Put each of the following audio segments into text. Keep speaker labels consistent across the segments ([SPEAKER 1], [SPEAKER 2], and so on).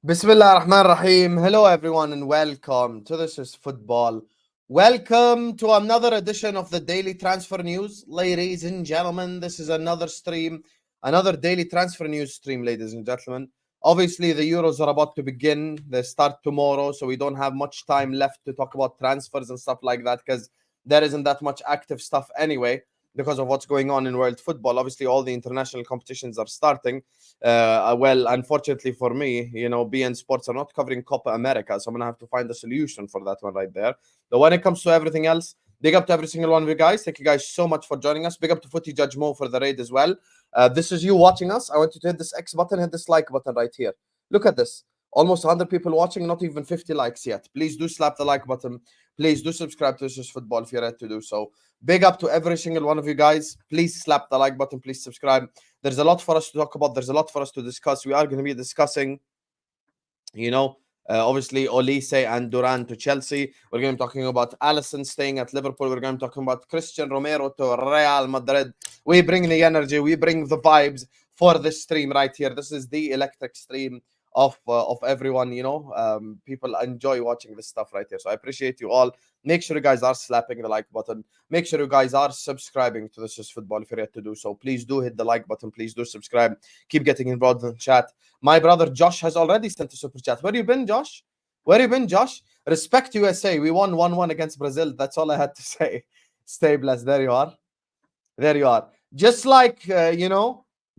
[SPEAKER 1] Bismillah ar-Rahman ar-Rahim. Hello everyone and welcome to This is Football. Welcome to another edition of the Daily Transfer News. Ladies and gentlemen, this is another stream, another Daily Transfer News stream, ladies and gentlemen. Obviously, the Euros are about to begin. They start tomorrow, so we don't have much time left to talk about transfers and stuff like that because there isn't that much active stuff anyway because of what's going on in world football. Obviously, all the international competitions are starting. Well, unfortunately for me, BN Sports are not covering Copa America, so I'm gonna have to find a solution for that one right there. But when it comes to everything else, big up to every single one of you guys. Thank you guys so much for joining us. Big up to Footy Judge Mo for the raid as well. This is you watching us. I want you to hit this X button, hit this like button right here. Look at this. Almost 100 people watching, not even 50 likes yet. Please do slap the like button. Please do subscribe to This is Football if you're ready to do so. Big up to every single one of you guys. Please slap the like button. Please subscribe. There's a lot for us to talk about. There's a lot for us to discuss. We are going to be discussing, obviously Olise and Duran to Chelsea. We're going to be talking about Alisson staying at Liverpool. We're going to be talking about Cristian Romero to Real Madrid. We bring the energy. We bring the vibes for this stream right here. This is the electric stream of everyone. People enjoy watching this stuff right here. So I appreciate you all. Make sure you guys are slapping the like button. Make sure you guys are subscribing to This is Football if you're yet to do so. Please do hit the like button. Please do subscribe. Keep getting involved in the chat. My brother Josh has already sent a super chat. Where you been, Josh? Where you been, Josh? Respect USA. We won 1-1 against Brazil. That's all I had to say. Stay blessed. There you are. There you are. Just like,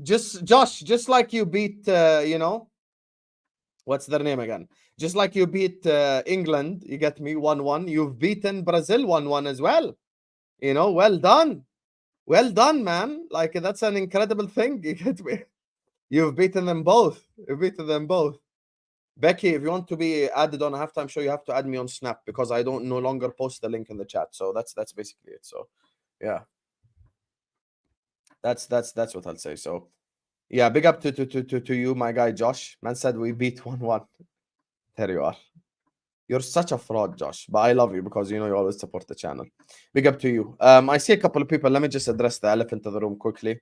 [SPEAKER 1] Josh, just like you beat, what's their name again? Just like you beat England, you get me, 1-1. You've beaten Brazil 1-1 as well. Well done. Well done, man. Like, that's an incredible thing. You get me? You've beaten them both. You've beaten them both. Becky, if you want to be added on a halftime show, you have to add me on Snap because I don't no longer post the link in the chat. So that's basically it. So, yeah. That's what I'll say. So, yeah, big up to you, my guy Josh. Man said we beat 1-1. There you are. You're such a fraud, Josh. But I love you because you always support the channel. Big up to you. I see a couple of people. Let me just address the elephant in the room quickly.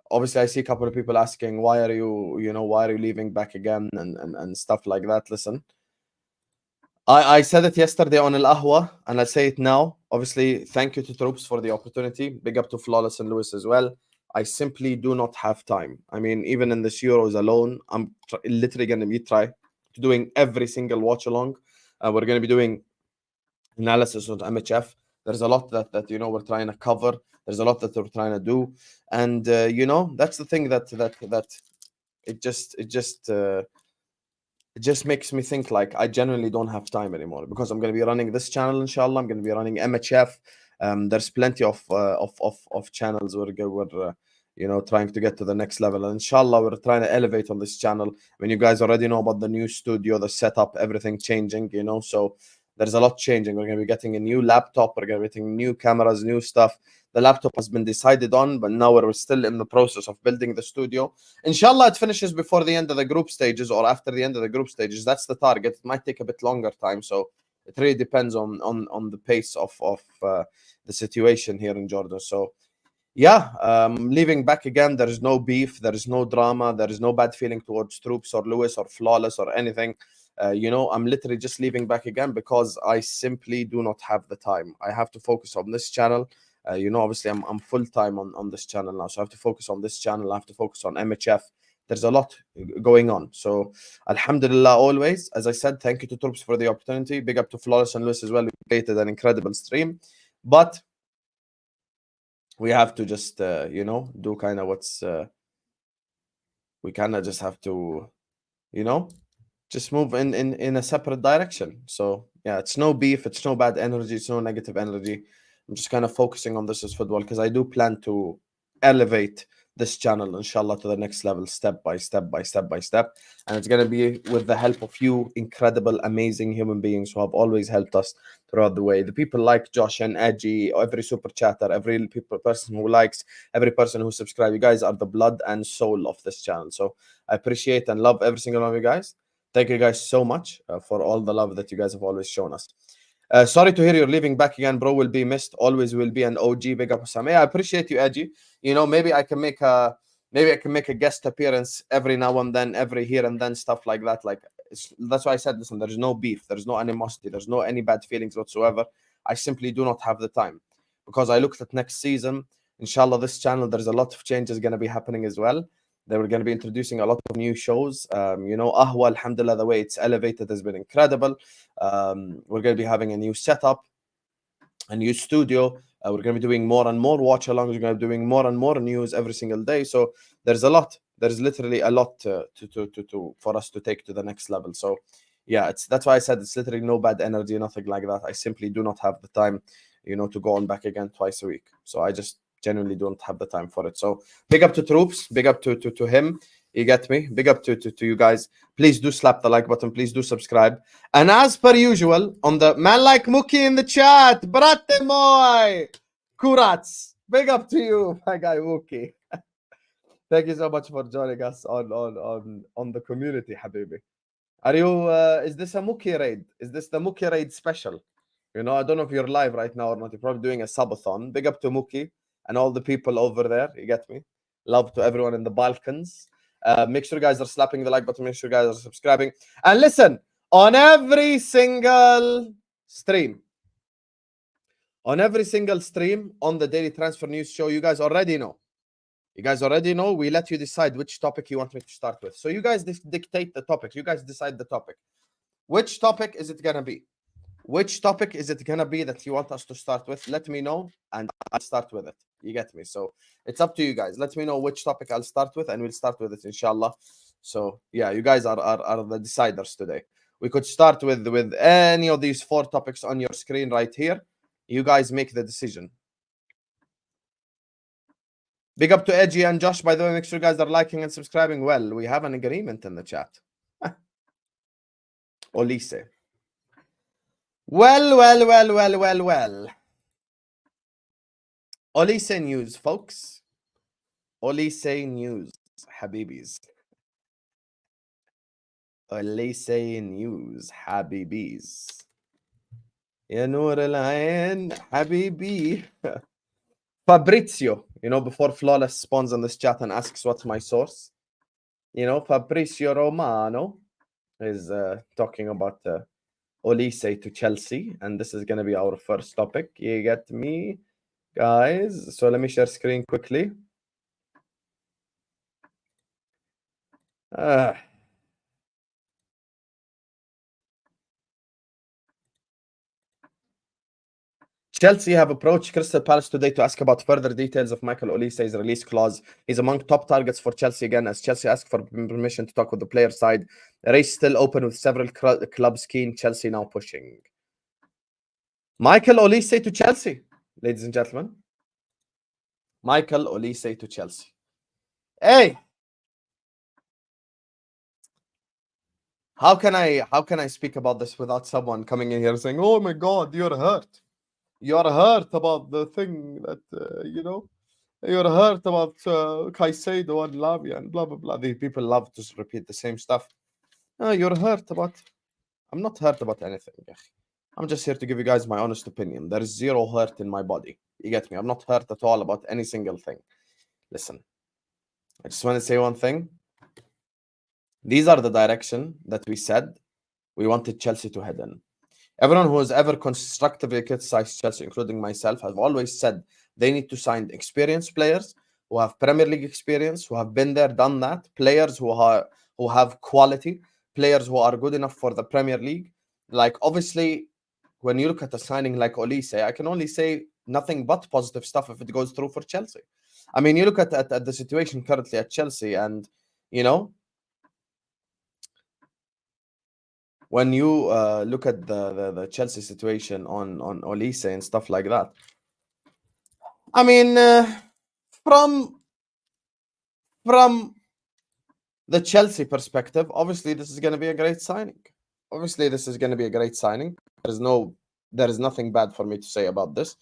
[SPEAKER 1] Obviously, I see a couple of people asking, why are you leaving back again and stuff like that. Listen, I said it yesterday on Al-Ahwa, and I'll say it now. Obviously, thank you to Troops for the opportunity. Big up to Flawless and Lewis as well. I simply do not have time. I mean, even in this Euros alone, I'm literally going to be doing every single watch along. We're going to be doing analysis on MHF. There's a lot that we're trying to cover. There's a lot that we're trying to do, and that's the thing that it just makes me think like I genuinely don't have time anymore because I'm going to be running this channel. Inshallah, I'm going to be running MHF. There's plenty of channels we're trying to get to the next level, and inshallah we're trying to elevate on this channel. I mean, you guys already know about the new studio, the setup, everything changing, so there's a lot changing. We're going to be getting a new laptop, we're going to be getting new cameras, new stuff. The laptop has been decided on, but now we're still in the process of building the studio. Inshallah, it finishes before the end of the group stages or after the end of the group stages. That's the target. It might take a bit longer time, so it really depends on the pace of the situation here in Jordan. So yeah, leaving back again. There is no beef, there is no drama, there is no bad feeling towards Troops or Lewis or Flawless or anything. I'm literally just leaving back again because I simply do not have the time. I have to focus on this channel. Obviously I'm full time on this channel now, so I have to focus on this channel. I have to focus on MHF. There's a lot going on. So alhamdulillah, always, as I said, thank you to Troops for the opportunity. Big up to Flawless and Lewis as well. We created an incredible stream, but we have to just do kind of what's we kind of just have to just move in a separate direction. So yeah, it's no beef, it's no bad energy, it's no negative energy. I'm just kind of focusing on This is Football because I do plan to elevate this channel, inshallah, to the next level, step by step. And it's going to be with the help of you incredible, amazing human beings who have always helped us throughout the way. The people like Josh and Edgy, every super chatter, every person who likes, every person who subscribes. You guys are the blood and soul of this channel. So I appreciate and love every single one of you guys. Thank you guys so much for all the love that you guys have always shown us. Sorry to hear you're leaving back again, bro. Will be missed. Always will be an OG. Big up, Sam. Yeah, I appreciate you, Edgy. Maybe I can make a guest appearance every now and then, every here and then, stuff like that. Like that's why I said, listen, there's no beef, there's no animosity, there's no any bad feelings whatsoever. I simply do not have the time, because I looked at next season. Inshallah, this channel, there's a lot of changes going to be happening as well. They were going to be introducing a lot of new shows. You know, Ahwa, alhamdulillah, the way it's elevated has been incredible. We're going to be having a new setup, a new studio. We're going to be doing more and more watch alongs. We're going to be doing more and more news every single day. So there's a lot. There's literally a lot for us to take to the next level. So yeah, that's why I said it's literally no bad energy, nothing like that. I simply do not have the time, you know, to go on back again twice a week. So I just genuinely don't have the time for it. So big up to Troops, big up to him. You get me? Big up to you guys. Please do slap the like button. Please do subscribe. And as per usual, on the man like Mookie in the chat, brate moi, Kurats. Big up to you, my guy Mookie. Thank you so much for joining us on the community, Habibi. Are you? Is this a Mookie raid? Is this the Mookie raid special? You know, I don't know if you're live right now or not. You're probably doing a subathon. Big up to Mookie and all the people over there. You get me? Love to everyone in the Balkans. Make sure you guys are slapping the like button. Make sure you guys are subscribing. And listen, on every single stream, on the Daily Transfer News Show, you guys already know. We let you decide which topic you want me to start with. So you guys dictate the topic. You guys decide the topic. Which topic is it going to be? Which topic is it going to be that you want us to start with? Let me know, and I'll start with it. You get me? So it's up to you guys. Let me know which topic I'll start with, and we'll start with it, inshallah. So yeah, you guys are the deciders today. We could start with any of these 4 topics on your screen right here. You guys make the decision. Big up to Edgy and Josh, by the way. Make sure you guys are liking and subscribing. Well, we have an agreement in the chat. Olise. Well. Olise news, folks. Olise news, Habibis. Olise news, Habibis. Ya Noor al-Ain, Habibi. Fabrizio, you know, before Flawless spawns on this chat and asks what's my source, you know, Fabrizio Romano is talking about Olise to Chelsea, and this is going to be our first topic. You get me, guys? So let me share screen quickly. Chelsea have approached Crystal Palace today to ask about further details of Michael Olise's release clause. He's among top targets for Chelsea again, as Chelsea asked for permission to talk with the player side. The race still open with several clubs keen. Chelsea now pushing. Michael Olise to Chelsea, ladies and gentlemen. Michael Olise to Chelsea. Hey, how can I speak about this without someone coming in here saying, "Oh my God, you're hurt. You're hurt about the thing that you know. You're hurt about Caicedo and Lavia and blah blah blah." The people love to repeat the same stuff. You're hurt about. I'm not hurt about anything. I'm just here to give you guys my honest opinion. There is zero hurt in my body. You get me? I'm not hurt at all about any single thing. Listen, I just want to say one thing. These are the direction that we said we wanted Chelsea to head in. Everyone who has ever constructively criticized Chelsea, including myself, have always said they need to sign experienced players who have Premier League experience, who have been there, done that, players who have quality, players who are good enough for the Premier League. Like, obviously, when you look at a signing like Olise, I can only say nothing but positive stuff if it goes through for Chelsea. I mean, you look at the situation currently at Chelsea, and, you know, when you look at the Chelsea situation on Olise and stuff like that, I mean, from the Chelsea perspective, obviously this is going to be a great signing. There is nothing bad for me to say about this,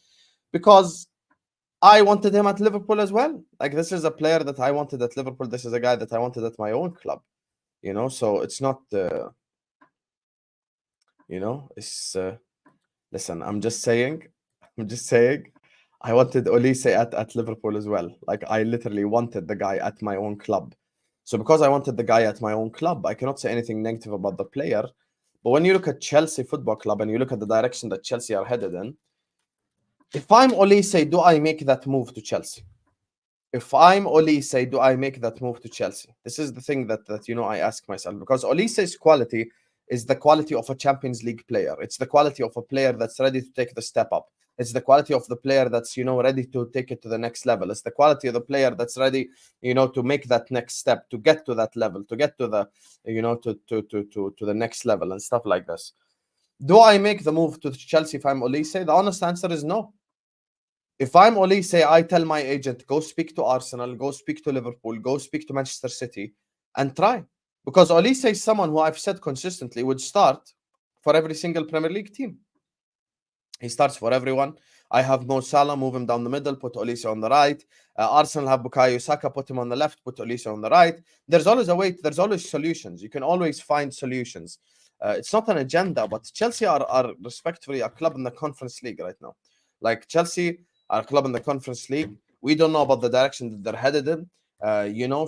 [SPEAKER 1] because I wanted him at Liverpool as well. Like, this is a player that I wanted at Liverpool. This is a guy that I wanted at my own club, you know. So it's not, you know, it's listen. I'm just saying. I wanted Olise at Liverpool as well. Like, I literally wanted the guy at my own club. So because I wanted the guy at my own club, I cannot say anything negative about the player. But when you look at Chelsea Football Club and you look at the direction that Chelsea are headed in, if I'm Olise, do I make that move to Chelsea? If I'm Olise, do I make that move to Chelsea? This is the thing that I ask myself, because Olise's quality is the quality of a Champions League player. It's the quality of a player that's ready to take the step up. It's the quality of the player that's ready to take it to the next level. It's the quality of the player that's ready to make that next step, to get to that level, to get to the to the next level and stuff like this. Do I make the move to Chelsea if I'm Olise? The honest answer is no. If I'm Olise, I tell my agent, go speak to Arsenal, go speak to Liverpool, go speak to Manchester City, and try. Because Olise is someone who I've said consistently would start for every single Premier League team. He starts for everyone. I have Mo Salah, move him down the middle, put Olise on the right. Arsenal have Bukayo Saka, put him on the left, put Olise on the right. There's always a way, there's always solutions. You can always find solutions. It's not an agenda, but Chelsea are respectively a club in the Conference League right now. Like Chelsea, our club in the Conference League. We don't know about the direction that they're headed in,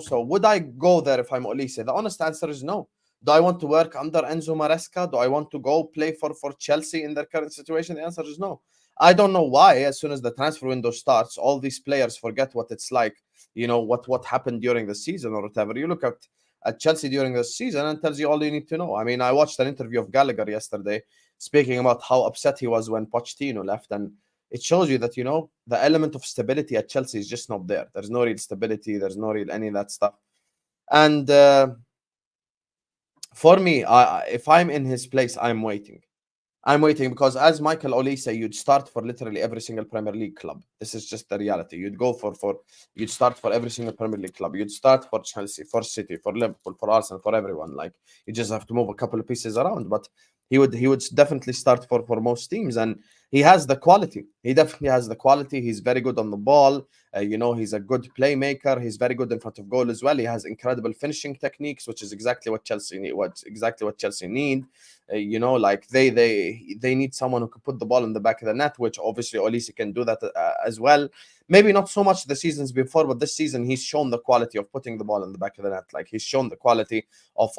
[SPEAKER 1] So would I go there if I'm Olise? The honest answer is no. Do I want to work under Enzo Maresca? Do I want to go play for Chelsea in their current situation? The answer is no. I don't know why. As soon as the transfer window starts, all these players forget what it's like. What happened during the season or whatever. You look at Chelsea during the season and tells you all you need to know. I mean, I watched an interview of Gallagher yesterday speaking about how upset he was when Pochettino left, and it shows you that, the element of stability at Chelsea is just not there. There's no real stability. There's no real any of that stuff. And for me, if I'm in his place, I'm waiting. I'm waiting because as Michael Olise, you'd start for literally every single Premier League club. This is just the reality. You'd go you'd start for every single Premier League club. You'd start for Chelsea, for City, for Liverpool, for Arsenal, for everyone. Like, you just have to move a couple of pieces around. But he would definitely start for most teams, and he has the quality. He definitely has the quality. He's very good on the ball. He's a good playmaker. He's very good in front of goal as well. He has incredible finishing techniques, which is exactly what Chelsea need. Like they need someone who can put the ball in the back of the net, which obviously Olise can do that as well. Maybe not so much the seasons before, but this season he's shown the quality of putting the ball in the back of the net. Like, he's shown the quality of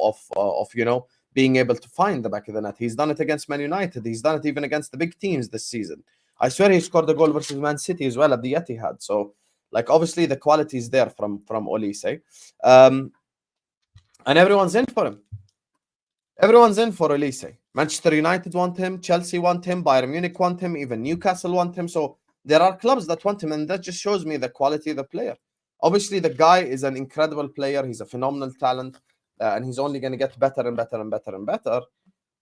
[SPEAKER 1] being able to find the back of the net. He's done it against Man United. He's done it even against the big teams this season. I swear he scored a goal versus Man City as well at the Etihad. So, like, obviously the quality is there from Olise, and everyone's in for him. Everyone's in for Olise. Manchester United want him, Chelsea want him, Bayern Munich want him, even Newcastle want him. So there are clubs that want him, and that just shows me the quality of the player. Obviously, the guy is an incredible player. He's a phenomenal talent, and he's only going to get better and better and better and better.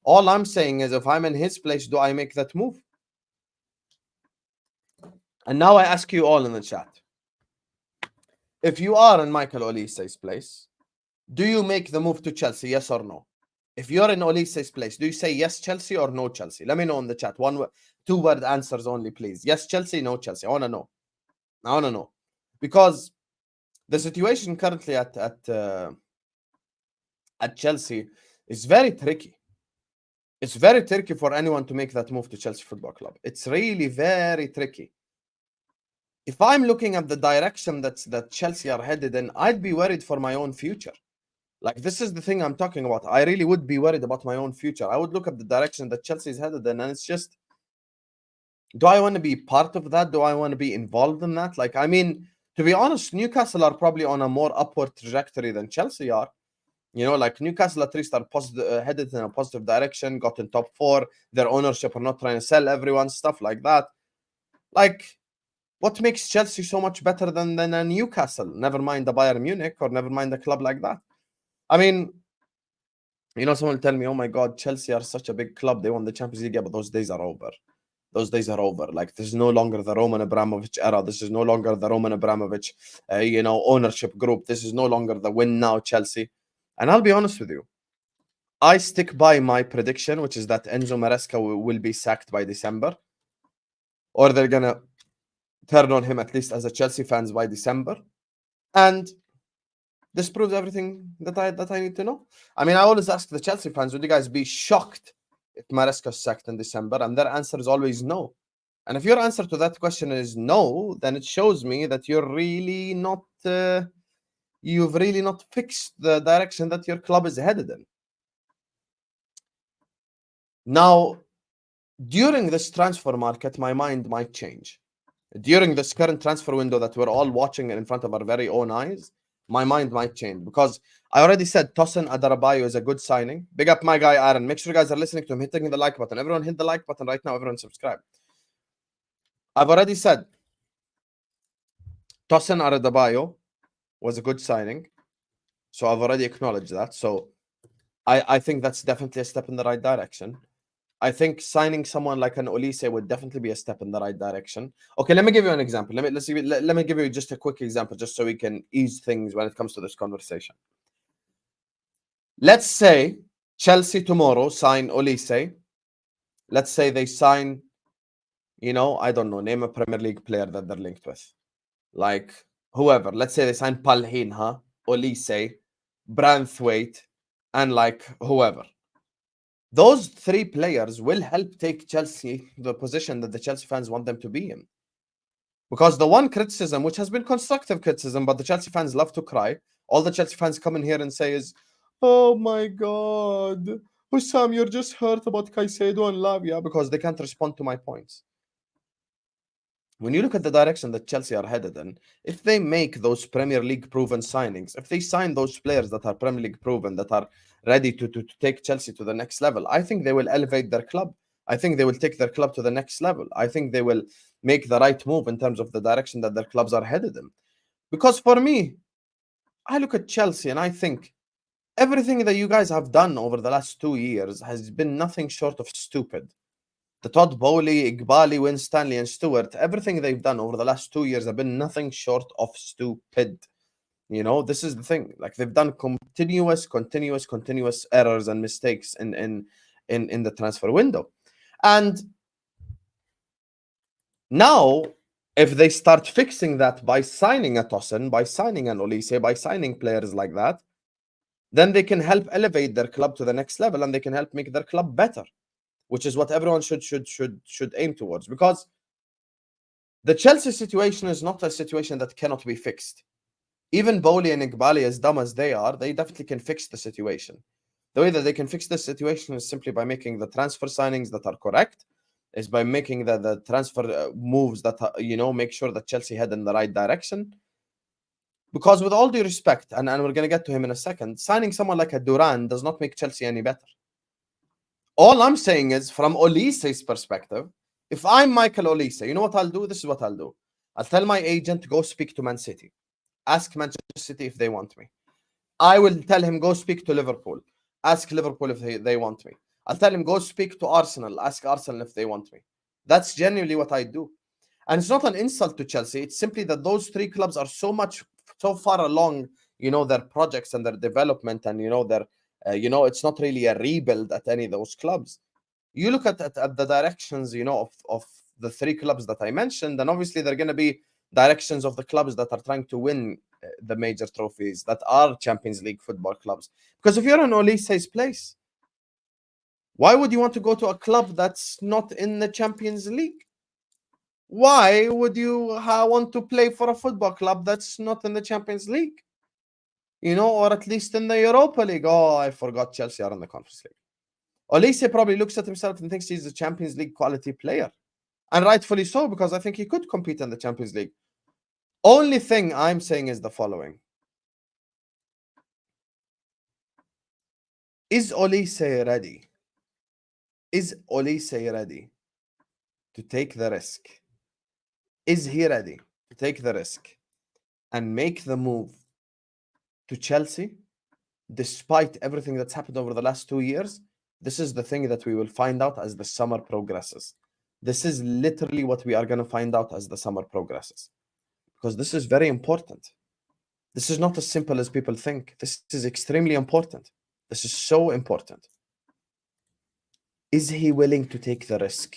[SPEAKER 1] All I'm saying is, if I'm in his place, do I make that move? And now I ask you all in the chat. If you are in Michael Olise's place, do you make the move to Chelsea, yes or no? If you're in Olise's place, do you say yes Chelsea or no Chelsea? Let me know in the chat. 2-word answers only, please. Yes Chelsea, no Chelsea. I want to know. I want to know. Because the situation currently at Chelsea is very tricky. It's very tricky for anyone to make that move to Chelsea Football Club. It's really very tricky. If I'm looking at the direction that Chelsea are headed in, I'd be worried for my own future. Like, this is the thing I'm talking about. I really would be worried about my own future. I would look at the direction that Chelsea is headed in, and it's just, do I want to be part of that? Do I want to be involved in that? Like, I mean, to be honest, Newcastle are probably on a more upward trajectory than Chelsea are. Like, Newcastle at least are headed in a positive direction, got in top 4. Their ownership are not trying to sell everyone, stuff like that. Like, what makes Chelsea so much better than a Newcastle? Never mind the Bayern Munich, or never mind a club like that. I mean, someone will tell me, oh my God, Chelsea are such a big club. They won the Champions League. Yeah, but those days are over. Those days are over. Like, this is no longer the Roman Abramovich era. This is no longer the Roman Abramovich, ownership group. This is no longer the win now Chelsea. And I'll be honest with you. I stick by my prediction, which is that Enzo Maresca will be sacked by December. Or they're going to turn on him, at least as a Chelsea fans, by December. And this proves everything that I need to know. I mean, I always ask the Chelsea fans, would you guys be shocked if Maresca's sacked in December? And their answer is always no. And if your answer to that question is no, then it shows me that you're really not you've really not fixed the direction that your club is headed in. Now, during this transfer market, my mind might change. During this current transfer window that we're all watching in front of our very own eyes, my mind might change, because I already said Tosin Adarabioyo is a good signing. Big up my guy Aaron. Make sure you guys are listening to him, hitting the like button. Everyone hit the like button right now. Everyone subscribe. I've already said Tosin Adarabioyo was a good signing, so I've already acknowledged that. So I think that's definitely a step in the right direction. I think signing someone like an Olise would definitely be a step in the right direction. Okay, let me give you an example. Let me give you just a quick example, just so we can ease things when it comes to this conversation. Let's say Chelsea tomorrow sign Olise. Let's say they sign, I don't know, name a Premier League player that they're linked with. Like whoever. Let's say they sign Palhinha, Olise, Branthwaite, and like whoever. Those three players will help take Chelsea to the position that the Chelsea fans want them to be in. Because the one criticism, which has been constructive criticism, but the Chelsea fans love to cry, all the Chelsea fans come in here and say is, oh my God, Hussam, you're just hurt about Caicedo and Lavia, because they can't respond to my points. When you look at the direction that Chelsea are headed in, if they make those Premier League proven signings, if they sign those players that are Premier League proven, that are ready to take Chelsea to the next level, I think they will elevate their club. I think they will take their club to the next level. I think they will make the right move in terms of the direction that their clubs are headed in. Because for me, I look at Chelsea and I think everything that you guys have done over the last 2 years has been nothing short of stupid. The Todd Bowley, Igbali, Winstanley, and Stewart, everything they've done over the last 2 years have been nothing short of stupid. This is the thing. Like, they've done continuous errors and mistakes in the transfer window. And now, if they start fixing that by signing a Tosin, by signing an Olise, by signing players like that, then they can help elevate their club to the next level, and they can help make their club better, which is what everyone should aim towards. Because the Chelsea situation is not a situation that cannot be fixed. Even Bowley and Igbali, as dumb as they are, they definitely can fix the situation. The way that they can fix the situation is simply by making the transfer signings that are correct, is by making the transfer moves that, make sure that Chelsea head in the right direction. Because with all due respect, and we're going to get to him in a second, signing someone like a Duran does not make Chelsea any better. All I'm saying is, from Olise's perspective, if I'm Michael Olise, you know what I'll do? This is what I'll do. I'll tell my agent, go speak to Man City. Ask Manchester City if they want me. I will tell him, go speak to Liverpool. Ask Liverpool if they want me. I'll tell him, go speak to Arsenal. Ask Arsenal if they want me. That's genuinely what I do. And it's not an insult to Chelsea. It's simply that those three clubs are so far along, their projects and their development, and, their it's not really a rebuild at any of those clubs. You look at the directions, of the three clubs that I mentioned, and obviously they're going to be directions of the clubs that are trying to win the major trophies, that are Champions League football clubs. Because if you're in Olise's place, why would you want to go to a club that's not in the Champions League? Why would you want to play for a football club that's not in the Champions League? Or at least in the Europa League. Oh, I forgot Chelsea are in the Conference League. Olise probably looks at himself and thinks he's a Champions League quality player. And rightfully so, because I think he could compete in the Champions League. Only thing I'm saying is the following. Is Olise ready? Is Olise ready to take the risk? Is he ready to take the risk and make the move to Chelsea, despite everything that's happened over the last 2 years? This is the thing that we will find out as the summer progresses. This is literally what we are going to find out as the summer progresses. Because this is very important. This is not as simple as people think. This is extremely important. This is so important. Is he willing to take the risk?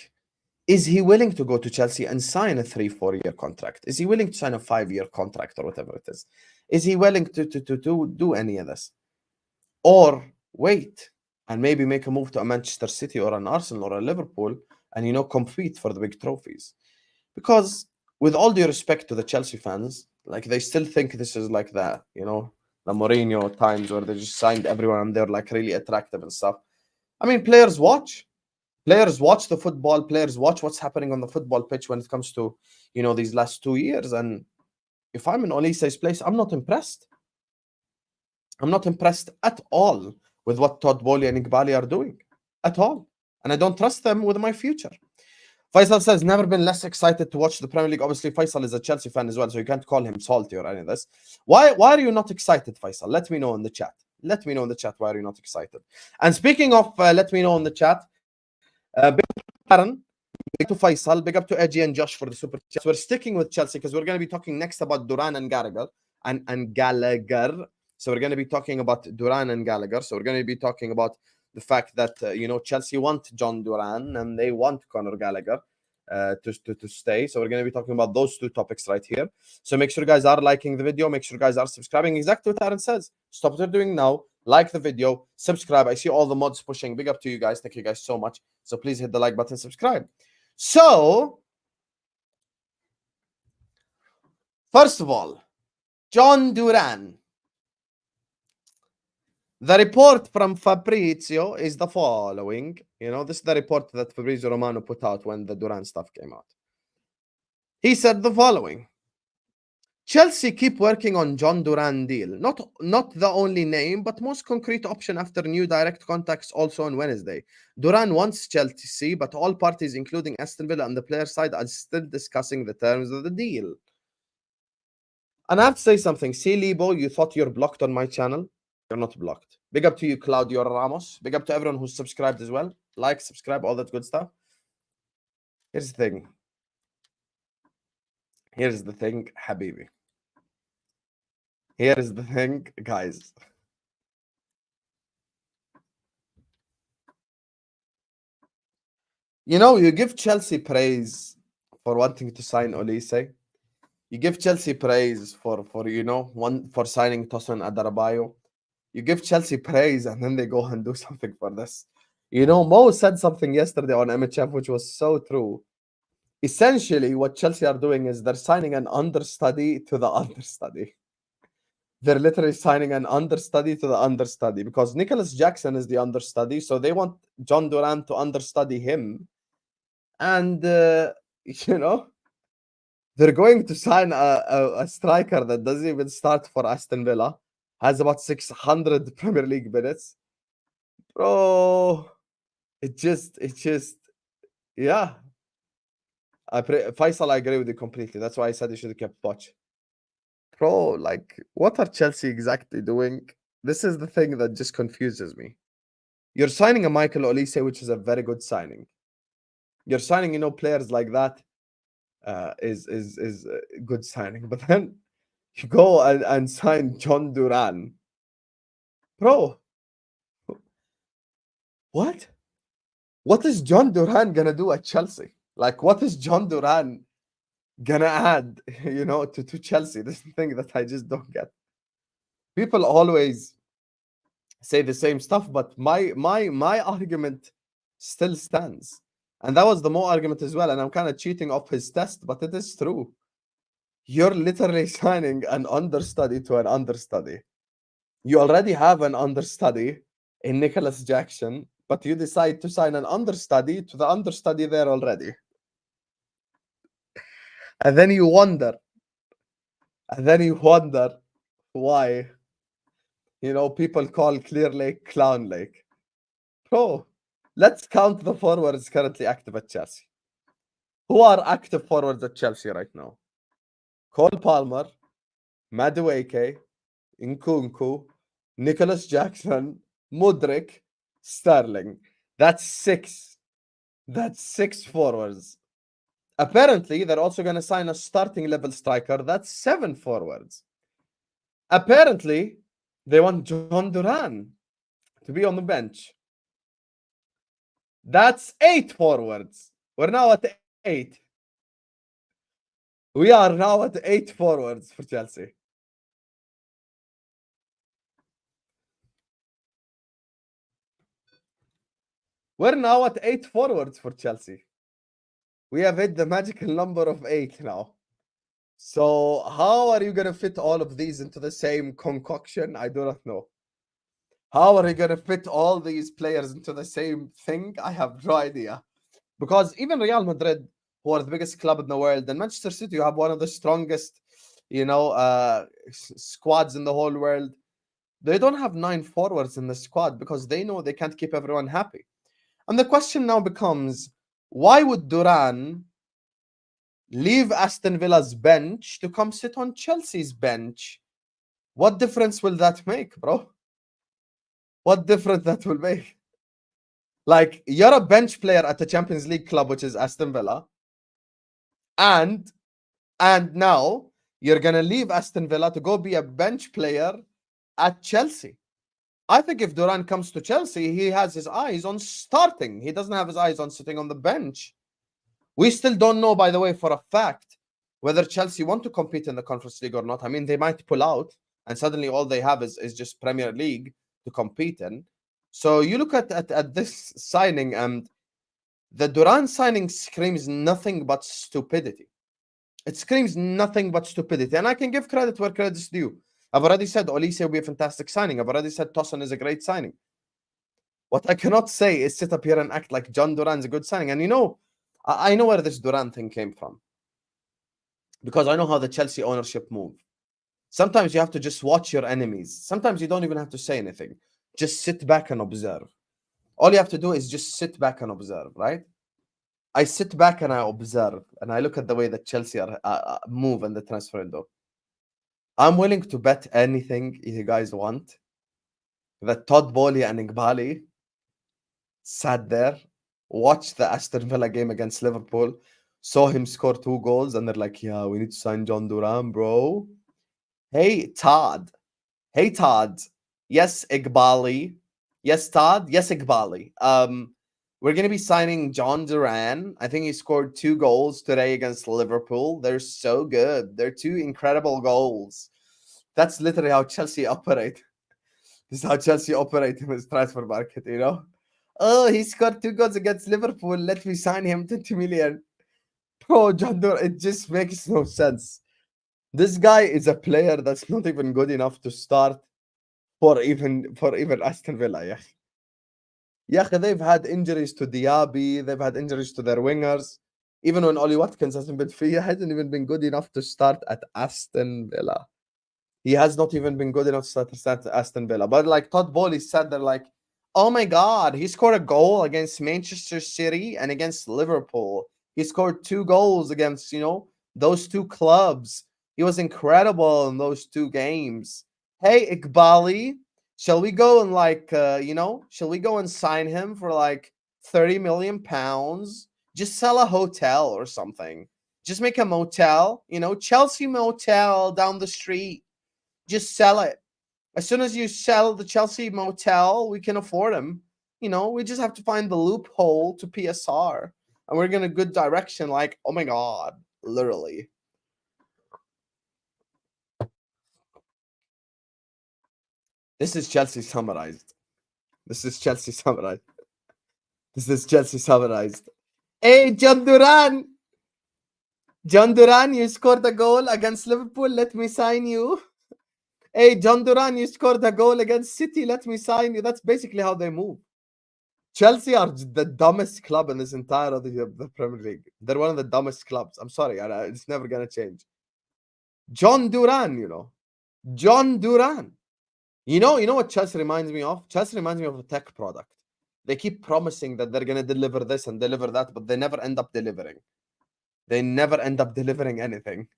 [SPEAKER 1] Is he willing to go to Chelsea and sign a 3-4 year contract? Is he willing to sign a 5-year contract or whatever it is? Is he willing to do any of this? Or wait and maybe make a move to a Manchester City or an Arsenal or a Liverpool and, compete for the big trophies? Because with all due respect to the Chelsea fans, Like they still think this is like the, you know, the Mourinho times where they just signed everyone and they're like really attractive and stuff. I mean, players watch. Players watch the football. Players watch what's happening on the football pitch when it comes to, you know, these last 2 years. And if I'm in Olise's place, I'm not impressed. I'm not impressed at all with what Todd Bowley and Iqbali are doing. At all. And I don't trust them with my future. Faisal says, never been less excited to watch the Premier League. Obviously, Faisal is a Chelsea fan as well, so you can't call him salty or any of this. Why are you not excited, Faisal? Let me know in the chat. Let me know in the chat why are you not excited. And speaking of, let me know in the chat, big up to Aaron, big up to Faisal, big up to Edgy and Josh for the super chat. We're sticking with Chelsea because we're going to be talking next about Duran and Gallagher. And Gallagher. So we're going to be talking about Duran and Gallagher. So we're going to be talking about the fact that, you know, Chelsea want Jhon Durán and they want Conor Gallagher to stay. So we're going to be talking about those two topics right here. So make sure you guys are liking the video. Make sure you guys are subscribing. Exactly what Aaron says. Stop what you're doing now. Like the video. Subscribe. I see all the mods pushing. Big up to you guys. Thank you guys so much. So please hit the like button. Subscribe. So, first of all, Jhon Durán. The report from Fabrizio is the following. You know, this is the report that Fabrizio Romano put out when the Duran stuff came out. He said the following. Chelsea keep working on Jhon Durán deal. Not the only name, but most concrete option after new direct contacts also on Wednesday. Duran wants Chelsea, but all parties, including Aston Villa and the player side, are still discussing the terms of the deal. And I have to say something. See, Libo, you thought you're blocked on my channel? You're not blocked. Big up to you, Claudio Ramos. Big up to everyone who's subscribed as well. Like, subscribe, all that good stuff. Here's the thing. Here's the thing, Habibi. Here is the thing, guys. You know, you give Chelsea praise for wanting to sign Olise. You give Chelsea praise for you know, for signing Tosin Adarabioyo. You give Chelsea praise and then they go and do something for this. You know, Mo said something yesterday on MHF which was so true. Essentially, what Chelsea are doing is they're signing an understudy to the understudy. They're literally signing an understudy to the understudy because Nicholas Jackson is the understudy. So they want Jhon Durán to understudy him. And, you know, they're going to sign a striker that doesn't even start for Aston Villa, has about 600 Premier League minutes. Bro, it just, yeah. Faisal, I agree with you completely. That's why I said you should have kept Poch. Bro, like, what are Chelsea exactly doing? This is the thing that just confuses me. You're signing a Michael Olise, which is a very good signing. You're signing, you know, players like that is a good signing. But then you go and sign Jhon Durán. Bro, what? What is Jhon Durán gonna do at Chelsea? Like, what is Jhon Durán gonna add, you know, to Chelsea? This is the thing that I just don't get. People always say the same stuff, but my argument still stands. And that was the Mo argument as well. And I'm kind of cheating off his test, but it is true. You're literally signing an understudy to an understudy. You already have an understudy in Nicholas Jackson, but you decide to sign an understudy to the understudy there already. And then you wonder. Why, you know, people call Clear Lake Clown Lake. Bro, let's count the forwards currently active at Chelsea. Who are active forwards at Chelsea right now? Cole Palmer, Madueke, Nkunku, Nicholas Jackson, Mudryk, Sterling. That's 6. That's 6 forwards. Apparently, they're also going to sign a starting level striker. That's 7 forwards. Apparently, they want Jhon Durán to be on the bench. That's 8 forwards. We're now at 8. We are now at 8 forwards for Chelsea. We're now at 8 forwards for Chelsea. We have hit the magical number of 8 now. So how are you going to fit all of these into the same concoction? I do not know. How are you going to fit all these players into the same thing? I have no idea. Because even Real Madrid, who are the biggest club in the world, and Manchester City, you have one of the strongest, squads in the whole world. They don't have 9 forwards in the squad because they know they can't keep everyone happy. And the question now becomes, why would Duran leave Aston Villa's bench to come sit on Chelsea's bench? What difference will that make, bro? What difference that will make? Like, you're a bench player at the Champions League club, which is Aston Villa, and now you're gonna leave Aston Villa to go be a bench player at Chelsea. I think if Duran comes to Chelsea, he has his eyes on starting. He doesn't have his eyes on sitting on the bench. We still don't know, by the way, for a fact, whether Chelsea want to compete in the Conference League or not. I mean, they might pull out, and suddenly all they have is just Premier League to compete in. So you look at this signing, and the Duran signing screams nothing but stupidity. It screams nothing but stupidity. And I can give credit where credit's due. I've already said Olise will be a fantastic signing. I've already said Tosun is a great signing. What I cannot say is sit up here and act like Jhon Durán's a good signing. And I know where this Duran thing came from. Because I know how the Chelsea ownership move. Sometimes you have to just watch your enemies. Sometimes you don't even have to say anything. Just sit back and observe. All you have to do is just sit back and observe, right? I sit back and I observe. And I look at the way that Chelsea move in the transfer window. I'm willing to bet anything you guys want that Todd Bowley and Iqbali sat there, watched the Aston Villa game against Liverpool, saw him score 2 goals, and they're like, yeah, we need to sign Jhon Durán, bro. Hey, Todd. Hey, Todd. Yes, Iqbali. Yes, Todd. Yes, Iqbali. We're going to be signing Jhon Durán. I think he scored 2 goals today against Liverpool. They're so good. They're 2 incredible goals. That's literally how Chelsea operate. This is how Chelsea operate in this transfer market, Oh, he scored 2 goals against Liverpool. Let me sign him 20 million. Bro, Jhon Durán, it just makes no sense. This guy is a player that's not even good enough to start for even Aston Villa, yeah. Yeah, they've had injuries to Diaby, they've had injuries to their wingers. Even when Ollie Watkins hasn't been free, he hasn't even been good enough to start at Aston Villa. He has not even been good enough to start at Aston Villa. But like Todd Bowley said, they're like, oh my God, he scored a goal against Manchester City and against Liverpool. He scored 2 goals against, those 2 clubs. He was incredible in those 2 games. Hey, Iqbali, shall we go and shall we go and sign him for like 30 million pounds? Just sell a hotel or something. Just make a motel, Chelsea motel down the street. Just sell it. As soon as you sell the Chelsea motel, we can afford him. We just have to find the loophole to PSR. And we're in a good direction. Like, oh my God, literally. This is Chelsea summarized. This is Chelsea summarized. Hey, Jhon Durán. Jhon Durán, you scored a goal against Liverpool. Let me sign you. Hey, Jhon Durán, you scored a goal against City. Let me sign you. That's basically how they move. Chelsea are the dumbest club in this entire of the Premier League. They're one of the dumbest clubs. I'm sorry. It's never going to change. Jhon Durán, Jhon Durán. You know what Chelsea reminds me of? Chelsea reminds me of a tech product. They keep promising that they're going to deliver this and deliver that, but they never end up delivering. They never end up delivering anything.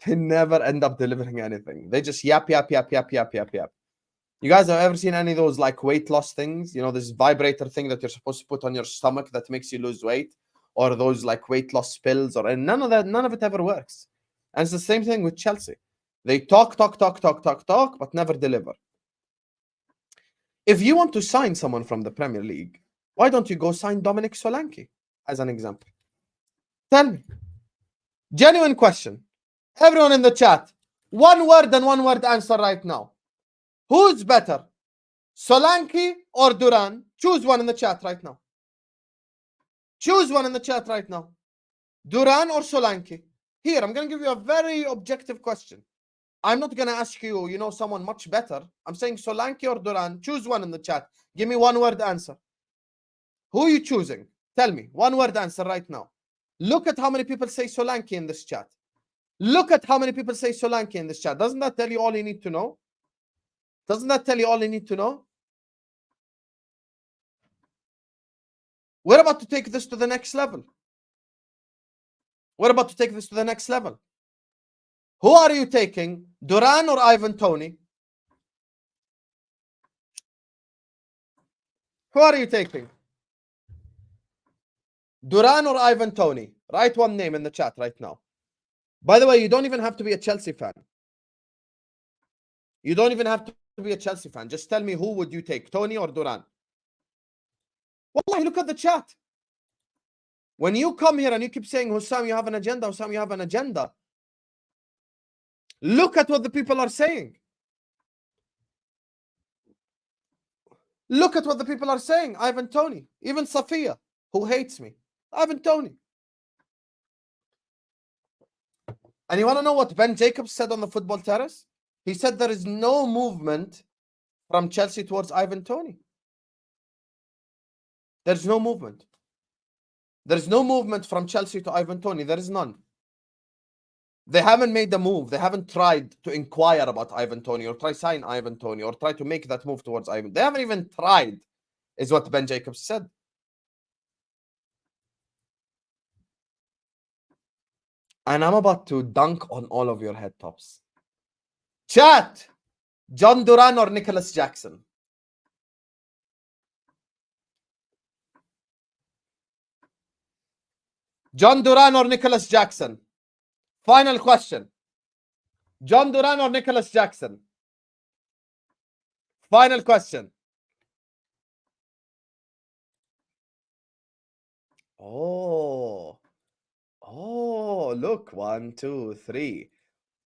[SPEAKER 1] They never end up delivering anything. They just yap. You guys have ever seen any of those like weight loss things? This vibrator thing that you're supposed to put on your stomach that makes you lose weight, or those like weight loss pills, and none of it ever works. And it's the same thing with Chelsea. They talk, but never deliver. If you want to sign someone from the Premier League, why don't you go sign Dominic Solanke as an example? Tell me. Genuine question. Everyone in the chat, 1 word and 1 word answer right now. Who's better, Solanke or Duran? Choose one in the chat right now. Choose one in the chat right now. Duran or Solanke? Here, I'm going to give you a very objective question. I'm not going to ask you, you know, someone much better. I'm saying Solanke or Duran. Choose one in the chat. Give me one word answer. Who are you choosing? Tell me. One word answer right now. Look at how many people say Solanke in this chat. Look at how many people say Solanke in this chat. Doesn't that tell you all you need to know? Doesn't that tell you all you need to know? We're about to take this to the next level. We're about to take this to the next level. Who are you taking? Duran or Ivan Toney? Who are you taking? Duran or Ivan Toney? Write one name in the chat right now. By the way, you don't even have to be a Chelsea fan. You don't even have to be a Chelsea fan. Just tell me, who would you take, Toney or Duran? Wallahi, look at the chat. When you come here and you keep saying, Hussam, you have an agenda, Hussam, you have an agenda. Look at what the people are saying. Look at what the people are saying. Ivan Toney. Even Safia, who hates me. Ivan Toney. And you want to know what Ben Jacobs said on the football terrace? He said there is no movement from Chelsea towards Ivan Toney. There's no movement. There's no movement from Chelsea to Ivan Toney. There is none. They haven't made the move. They haven't tried to inquire about Ivan Toney or try sign Ivan Toney or try to make that move towards Ivan. They haven't even tried, is what Ben Jacobs said. And I'm about to dunk on all of your head tops. Chat! Jhon Durán or Nicholas Jackson? Jhon Durán or Nicholas Jackson? Final question. Jhon Durán or Nicholas Jackson? Final question. Oh, look. 1, 2, 3,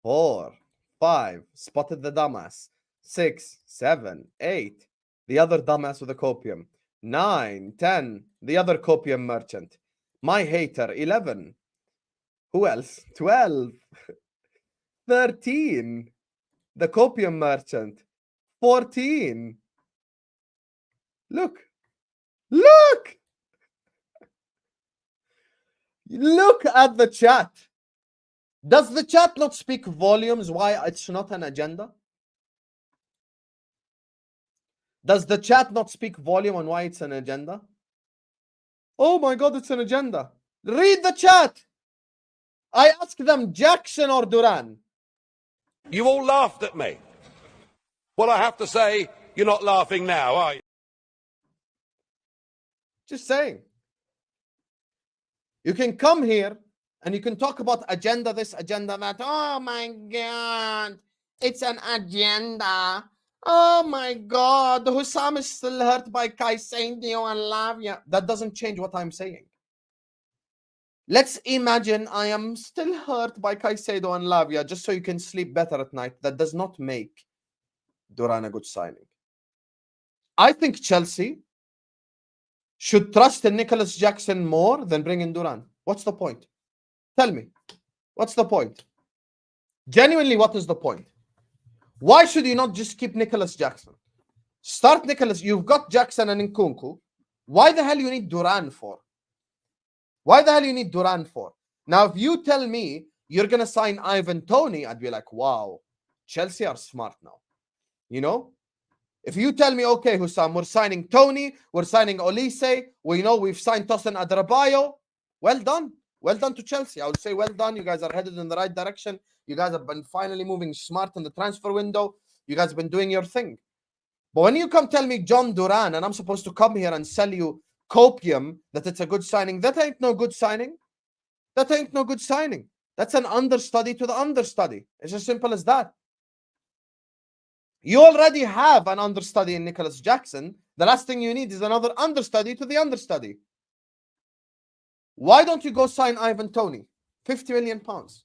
[SPEAKER 1] 4, 5. Spotted the dumbass. 6, 7, 8. The other dumbass with a copium. 9, 10. The other copium merchant. My hater. 11. Who else? 12. 13. The copium merchant. 14. Look. Look. Look at the chat. Does the chat not speak volumes why it's not an agenda? Does the chat not speak volume on why it's an agenda? Oh my God, it's an agenda. Read the chat. I asked them Jackson or Duran.
[SPEAKER 2] You all laughed at me. Well, I have to say, you're not laughing now, are you?
[SPEAKER 1] Just saying. You can come here and you can talk about agenda this, agenda that. Oh my God, it's an agenda. Oh my God, Hussam is still hurt by Caicedo and Lavia. That doesn't change what I'm saying. Let's imagine I am still hurt by Caicedo and Lavia just so you can sleep better at night. That does not make Duran a good signing. I think Chelsea should trust in Nicholas Jackson more than bring in Duran. What's the point? Tell me. What's the point? Genuinely, what is the point? Why should you not just keep Nicholas Jackson? Start Nicholas. You've got Jackson and Nkunku. Why the hell you need Duran for? Why the hell you need Duran for? Now, if you tell me you're going to sign Ivan Toney, I'd be like, wow, Chelsea are smart now. You know? If you tell me, okay, Hussam, we're signing Toney, we're signing Olise, we know we've signed Tosin Adrabayo, well done. Well done to Chelsea. I would say well done. You guys are headed in the right direction. You guys have been finally moving smart in the transfer window. You guys have been doing your thing. But when you come tell me Jhon Durán and I'm supposed to come here and sell you copium that it's a good signing, that ain't no good signing. That ain't no good signing. That's an understudy to the understudy. It's as simple as that. You already have an understudy in Nicholas Jackson. The last thing you need is another understudy to the understudy. Why don't you go sign Ivan Toney? 50 million pounds.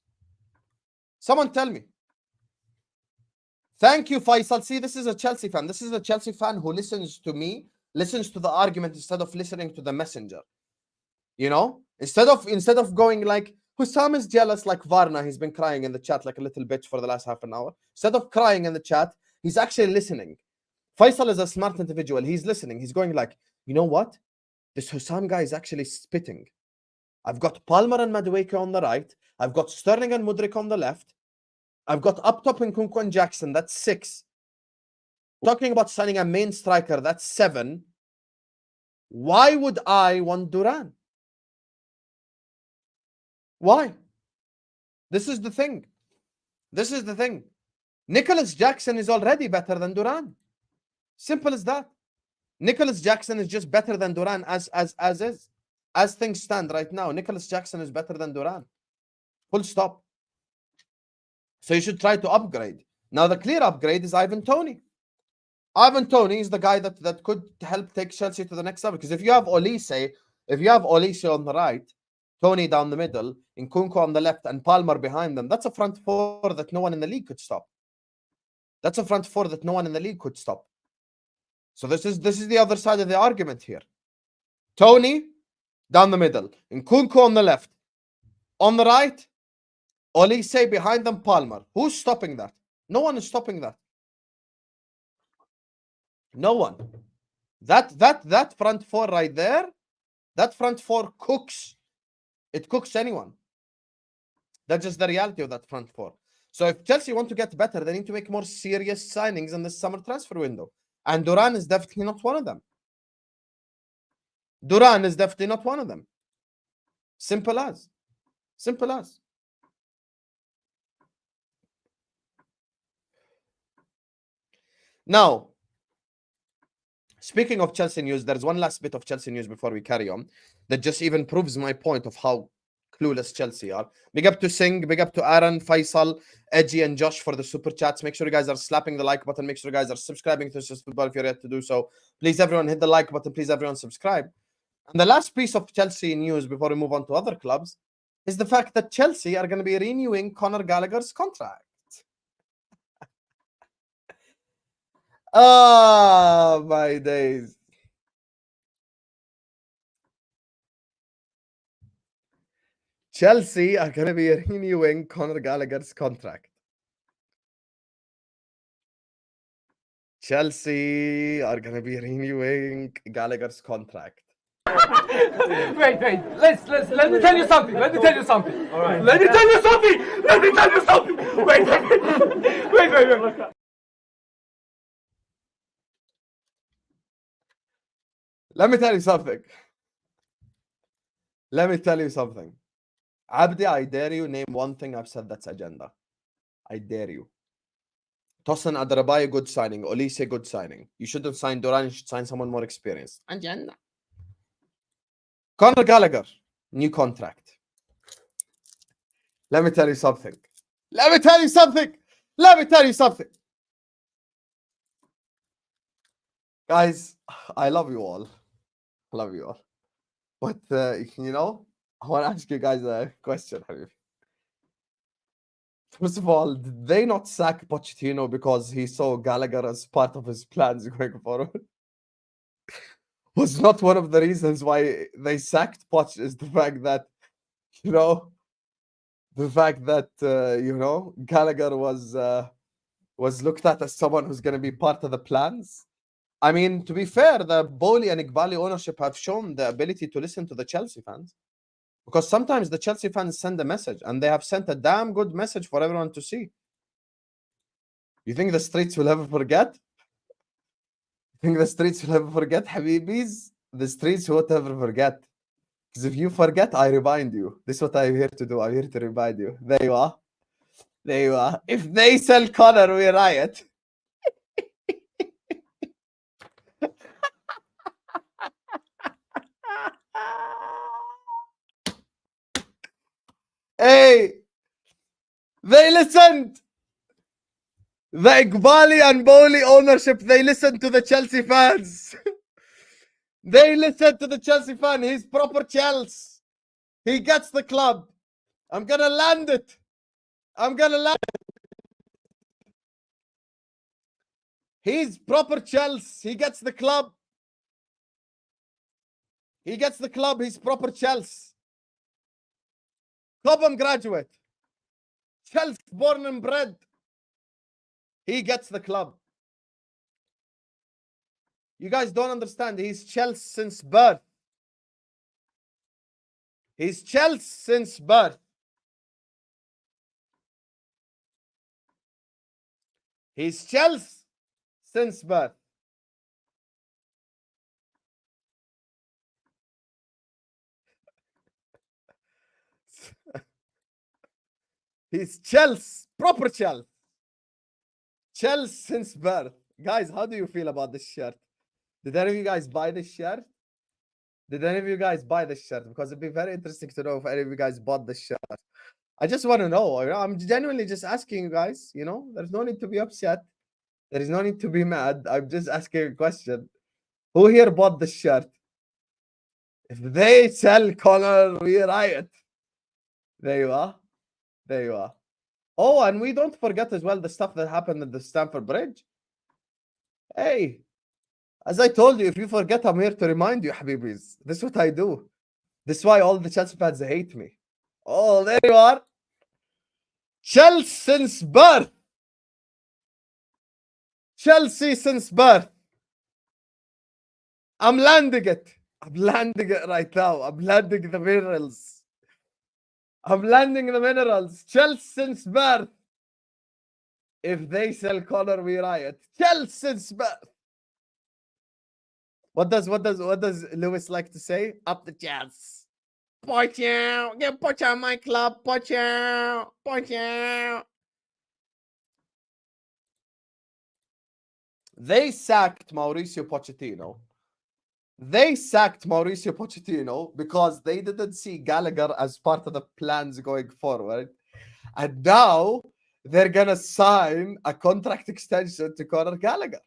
[SPEAKER 1] Someone tell me. Thank you, Faisal. See, this is a Chelsea fan. This is a Chelsea fan who listens to me, listens to the argument instead of listening to the messenger. You know? Instead of going like, Hussam is jealous like Varna. He's been crying in the chat like a little bitch for the last half an hour. Instead of crying in the chat, he's actually listening. Faisal is a smart individual. He's listening. He's going like, you know what? This Hussam guy is actually spitting. I've got Palmer and Madueke on the right. I've got Sterling and Mudryk on the left. I've got up top Nkunku and Jackson. That's 6. Talking about signing a main striker. That's 7. Why would I want Duran? Why? This is the thing. This is the thing. Nicholas Jackson is already better than Duran. Simple as that. Nicholas Jackson is just better than Duran as is. As things stand right now, Nicholas Jackson is better than Duran. Full stop. So you should try to upgrade. Now the clear upgrade is Ivan Toney. Ivan Toney is the guy that could help take Chelsea to the next level. Because if you have Olise on the right, Toney down the middle, Nkunku on the left, and Palmer behind them, that's a front four that no one in the league could stop. That's a front four that no one in the league could stop. So this is the other side of the argument here. Toney down the middle, Nkunku on the left. On the right, Olise behind them, Palmer. Who's stopping that? No one is stopping that. No one. That front four right there, that front four cooks. It cooks anyone. That's just the reality of that front four. So if Chelsea want to get better, they need to make more serious signings in the summer transfer window. And Duran is definitely not one of them. Duran is definitely not one of them. Simple as. Simple as. Now, speaking of Chelsea news, there's one last bit of Chelsea news before we carry on that just even proves my point of how clueless Chelsea are. Big up to Singh, big up to Aaron, Faisal, Edgy, and Josh for the super chats. Make sure you guys are slapping the like button. Make sure you guys are subscribing to Just Football if you're yet to do so. Please, everyone, hit the like button. Please, everyone, subscribe. And the last piece of Chelsea news before we move on to other clubs is the fact that Chelsea are going to be renewing Conor Gallagher's contract. Ah, my days. Chelsea are going to be renewing Conor Gallagher's contract. Chelsea are going to be renewing Gallagher's contract.
[SPEAKER 3] Wait. Let me tell you something. All right. Let me tell you something. Wait.
[SPEAKER 1] Let me tell you something. Abdi, I dare you name one thing I've said that's agenda. I dare you. Tosin Adarabioyo, good signing. Olise, good signing. You shouldn't sign Duran, you should sign someone more experienced. Agenda. Conor Gallagher, new contract. Let me tell you something. Guys, I love you all. But, you know, I want to ask you guys a question. First of all, did they not sack Pochettino because he saw Gallagher as part of his plans going forward? Was not one of the reasons why they sacked Poch is the fact that, Gallagher was looked at as someone who's going to be part of the plans. I mean, to be fair, the Bowley and Iqbali ownership have shown the ability to listen to the Chelsea fans. Because sometimes the Chelsea fans send a message, and they have sent a damn good message for everyone to see. You think the streets will ever forget? Habibis? The streets won't ever forget. Because if you forget, I remind you. This is what I'm here to do. I'm here to remind you. There you are. If they sell Conor, we riot. Hey, they listened. The Iqbali and Bowley ownership, they listened to the Chelsea fans. They listened to the Chelsea fan. He's proper Chelsea. He gets the club. I'm going to land it. He's proper Chelsea. He gets the club. He's proper Chelsea. Cobham graduate. Chelsea born and bred. He gets the club. You guys don't understand. He's Chelsea since birth. He's Chelsea since birth. He's Chelsea since birth. He's Chelsea, proper Chelsea. Chelsea since birth. Guys, how do you feel about this shirt? Did any of you guys buy this shirt? Did any of you guys buy this shirt? Because it'd be very interesting to know if any of you guys bought this shirt. I just want to know. I'm genuinely just asking you guys. There's no need to be upset. There is no need to be mad. I'm just asking a question. Who here bought this shirt? If they sell Conor, we riot. There you are. There you are. Oh, and we don't forget as well the stuff that happened at the Stamford Bridge. Hey, as I told you, if you forget, I'm here to remind you, Habibis. This is what I do. This is why all the Chelsea fans hate me. Oh, there you are. Chelsea since birth. Chelsea since birth. I'm landing it. I'm landing it right now. I'm landing the minerals. I'm landing the minerals. Chelsea since birth. If they sell Conor, we riot. Chelsea since birth. What does Lewis like to say? Up the Chelsea. Point out. Get punch out my club. Punch out. Punch out. They sacked Mauricio Pochettino. They sacked Mauricio Pochettino because they didn't see Gallagher as part of the plans going forward. And now they're going to sign a contract extension to Conor Gallagher.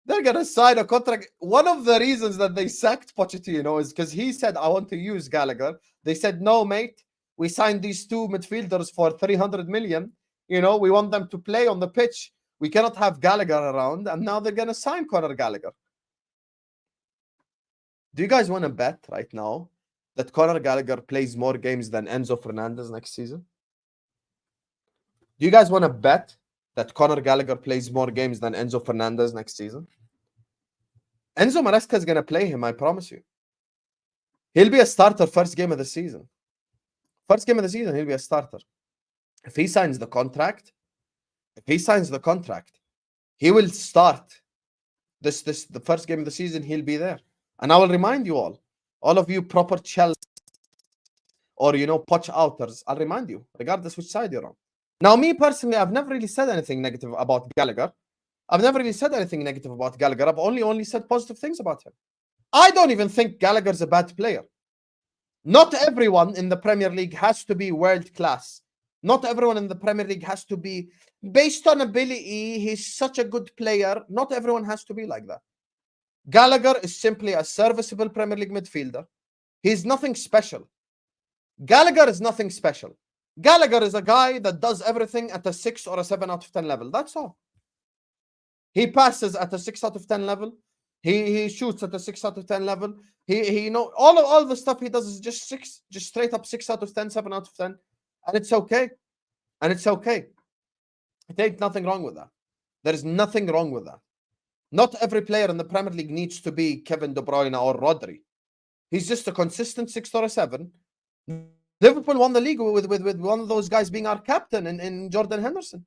[SPEAKER 1] They're going to sign a contract. One of the reasons that they sacked Pochettino is because he said, I want to use Gallagher. They said, no, mate. We signed these two midfielders for 300 million. We want them to play on the pitch. We cannot have Gallagher around. And now they're going to sign Conor Gallagher. Do you guys want to bet right now that Conor Gallagher plays more games than Enzo Fernandez next season? Do you guys want to bet that Conor Gallagher plays more games than Enzo Fernandez next season? Enzo Maresca is going to play him, I promise you. He'll be a starter first game of the season. First game of the season, he'll be a starter. If he signs the contract, he will start the first game of the season. He'll be there. And I will remind you all of you proper Chelsea or, Poch outers, I'll remind you, regardless which side you're on. Now, me personally, I've never really said anything negative about Gallagher. I've only said positive things about him. I don't even think Gallagher's a bad player. Not everyone in the Premier League has to be world class. Not everyone in the Premier League has to be based on ability. He's such a good player. Not everyone has to be like that. Gallagher is simply a serviceable Premier League midfielder. He's nothing special. Gallagher is nothing special. Gallagher is a guy that does everything at a 6 or a 7 out of 10 level. That's all. He passes at a 6 out of 10 level. He shoots at a 6 out of 10 level. All the stuff he does is just straight up 6 out of 10, 7 out of 10. And it's okay. It ain't nothing wrong with that. There is nothing wrong with that. Not every player in the Premier League needs to be Kevin De Bruyne or Rodri. He's just a consistent 6 or a 7. Liverpool won the league with one of those guys being our captain in Jordan Henderson.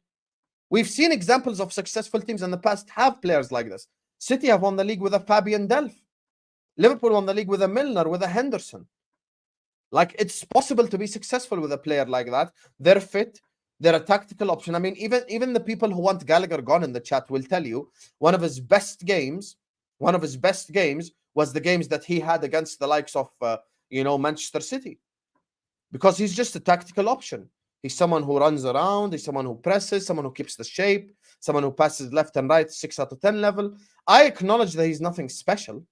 [SPEAKER 1] We've seen examples of successful teams in the past have players like this. City have won the league with a Fabian Delph. Liverpool won the league with a Milner, with a Henderson. Like, it's possible to be successful with a player like that. They're fit. They're a tactical option. I mean, even the people who want Gallagher gone in the chat will tell you one of his best games was the games that he had against the likes of, Manchester City. Because he's just a tactical option. He's someone who runs around. He's someone who presses, someone who keeps the shape, someone who passes left and right, 6 out of 10 level. I acknowledge that he's nothing special.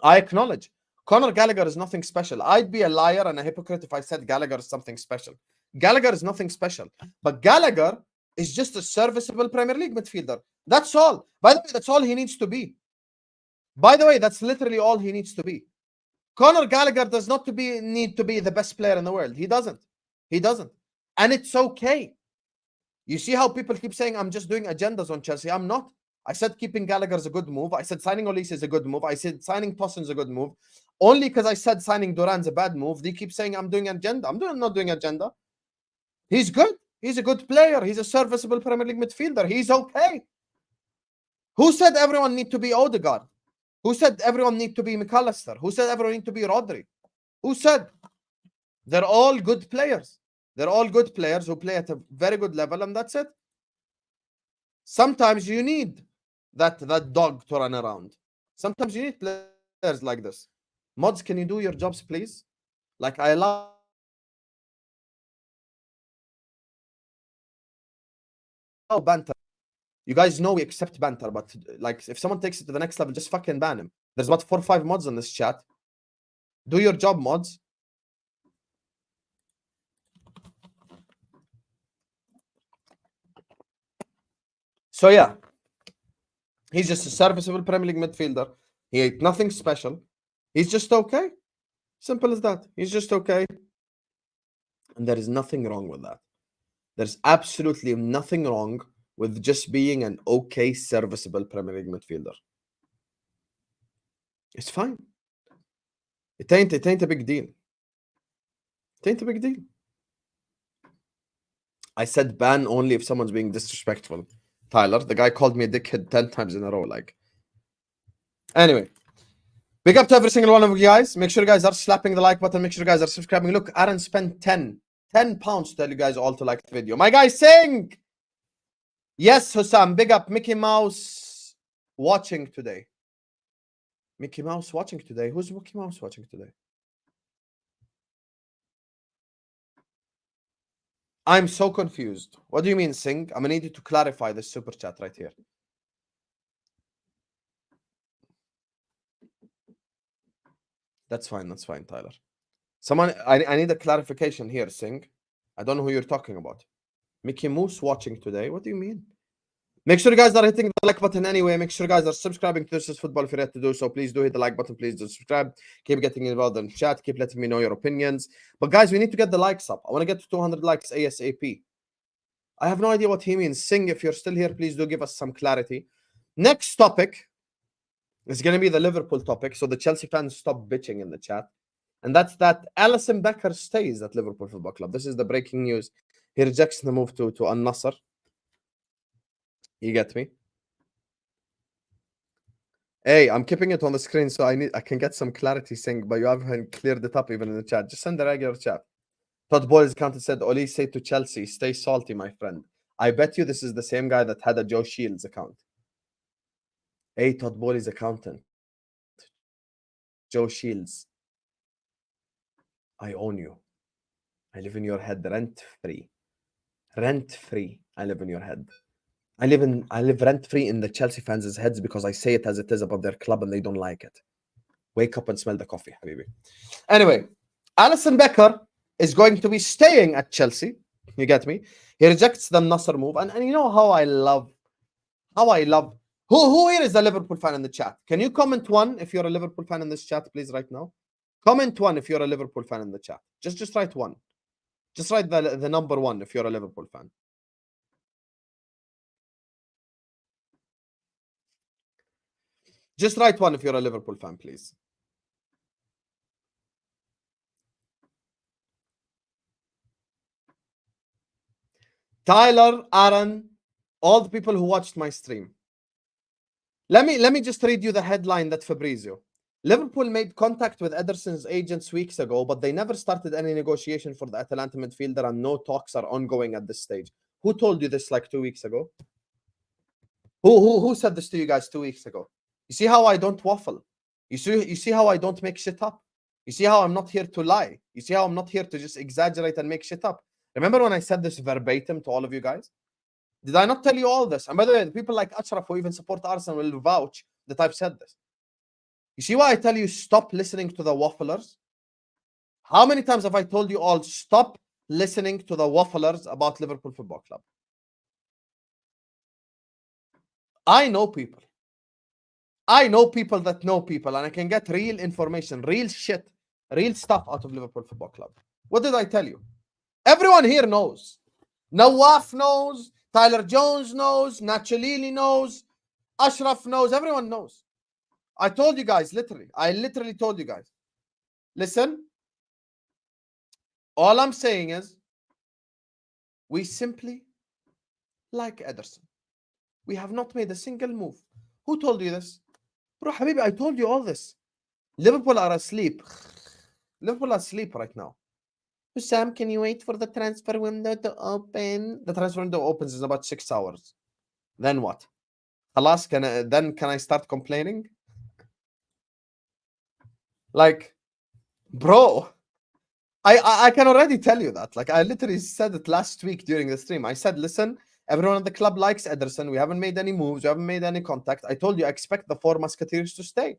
[SPEAKER 1] I acknowledge. Conor Gallagher is nothing special. I'd be a liar and a hypocrite if I said Gallagher is something special. Gallagher is nothing special. But Gallagher is just a serviceable Premier League midfielder. That's all. By the way, that's all he needs to be. By the way, that's literally all he needs to be. Conor Gallagher does not need to be the best player in the world. He doesn't. He doesn't. And it's okay. You see how people keep saying I'm just doing agendas on Chelsea. I'm not. I said keeping Gallagher is a good move. I said signing Olise is a good move. I said signing Tosin is a good move. Only because I said signing Duran's a bad move, they keep saying I'm doing agenda. I'm not doing agenda. He's good. He's a good player. He's a serviceable Premier League midfielder. He's okay. Who said everyone need to be Odegaard? Who said everyone need to be McAllister? Who said everyone need to be Rodri? Who said? They're all good players. They're all good players who play at a very good level, and that's it. Sometimes you need that dog to run around. Sometimes you need players like this. Mods, can you do your jobs, please? Like, I love banter. You guys know we accept banter, but like, if someone takes it to the next level, just fucking ban him. There's about 4 or 5 mods on this chat. Do your job, mods. So yeah, he's just a serviceable Premier League midfielder. He ain't nothing special. He's just okay. Simple as that. He's just okay. And there is nothing wrong with that. There's absolutely nothing wrong with just being an okay, serviceable Premier League midfielder. It's fine. It ain't a big deal. It ain't a big deal. I said ban only if someone's being disrespectful. Tyler, the guy called me a dickhead 10 times in a row. Like, anyway, big up to every single one of you guys. Make sure you guys are slapping the like button. Make sure you guys are subscribing. Look, Aaron spent 10 pounds to tell you guys all to like the video. My guy sing. Yes, Hussam, big up. Mickey Mouse watching today. Mickey Mouse watching today. Who's Mickey Mouse watching today? I'm so confused. What do you mean, Singh? I'm gonna need you to clarify this super chat right here. That's fine, Tyler. Someone, I need a clarification here, Singh. I don't know who you're talking about. Mickey Mouse watching today. What do you mean? Make sure you guys are hitting the like button anyway. Make sure you guys are subscribing to This Is Football if you're yet to do so. Please do hit the like button. Please do subscribe. Keep getting involved in chat. Keep letting me know your opinions. But guys, we need to get the likes up. I want to get to 200 likes ASAP. I have no idea what he means. Sing, if you're still here, please do give us some clarity. Next topic is going to be the Liverpool topic. So the Chelsea fans stop bitching in the chat. And that's that Alisson Becker stays at Liverpool Football Club. This is the breaking news. He rejects the move to Al-Nassr. You get me? Hey, I'm keeping it on the screen so I can get some clarity, Sing, but you haven't cleared it up even in the chat. Just send a regular chat. Todd Boyle's account said, Olise to Chelsea, stay salty, my friend. I bet you this is the same guy that had a Joe Shields account. Hey, Todd Boyle's accountant. Joe Shields. I own you. I live in your head rent-free. Rent-free. I live in your head. I live rent-free in the Chelsea fans' heads because I say it as it is about their club and they don't like it. Wake up and smell the coffee, habibi. Anyway, Alisson Becker is going to be staying at Chelsea. You get me? He rejects the Nasser move. And you know how I love who here is a Liverpool fan in the chat? Can you comment one if you're a Liverpool fan in this chat, please, right now? Comment one if you're a Liverpool fan in the chat. Just write one. Just write the number 1 if you're a Liverpool fan. Just write 1 if you're a Liverpool fan, please. Tyler, Aaron, all the people who watched my stream. Let me just read you the headline that Fabrizio. Liverpool made contact with Ederson's agents weeks ago, but they never started any negotiation for the Atalanta midfielder and no talks are ongoing at this stage. Who told you this like 2 weeks ago? Who said this to you guys 2 weeks ago? You see how I don't waffle? You see how I don't make shit up? You see how I'm not here to lie? You see how I'm not here to just exaggerate and make shit up? Remember when I said this verbatim to all of you guys? Did I not tell you all this? And by the way, people like Ashraf who even support Arsenal will vouch that I've said this. You see why I tell you stop listening to the wafflers? How many times have I told you all stop listening to the wafflers about Liverpool Football Club? I know people. I know people that know people, and I can get real information, real shit, real stuff out of Liverpool Football Club. What did I tell you? Everyone here knows. Nawaf knows. Tyler Jones knows. Nachalili knows. Ashraf knows. Everyone knows. I told you guys, literally. I literally told you guys. Listen. All I'm saying is, we simply like Ederson. We have not made a single move. Who told you this? Bro, Habibi, I told you all this. Liverpool are asleep. Liverpool are asleep right now. Sam, can you wait for the transfer window to open? The transfer window opens in about 6 hours. Then what? Halas, can I start complaining? Like, bro, I can already tell you that. Like, I literally said it last week during the stream. I said, listen, everyone at the club likes Ederson. We haven't made any moves. We haven't made any contact. I told you, I expect the 4 Musketeers to stay.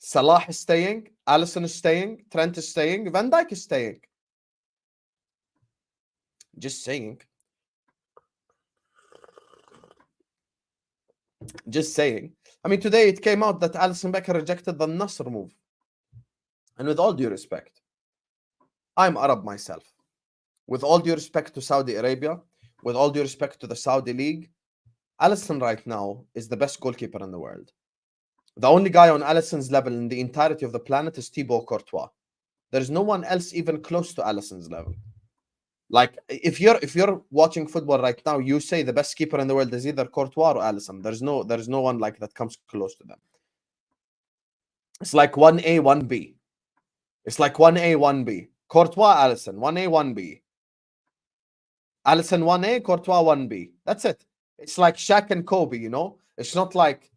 [SPEAKER 1] Salah is staying. Alisson is staying. Trent is staying. Van Dijk is staying. Just saying. Just saying. I mean, today it came out that Alisson Becker rejected the Al-Nassr move. And with all due respect, I'm Arab myself. With all due respect to Saudi Arabia, with all due respect to the Saudi League, Alisson right now is the best goalkeeper in the world. The only guy on Alisson's level in the entirety of the planet is Thibaut Courtois. There is no one else even close to Alisson's level. Like, if you're watching football right now, you say the best keeper in the world is either Courtois or Alisson. There's no one like that comes close to them. It's like 1A, 1B. It's like 1A, 1B. Courtois, Alisson, 1A, 1B. Alisson 1A, Courtois 1B. That's it. It's like Shaq and Kobe, you know? It's not like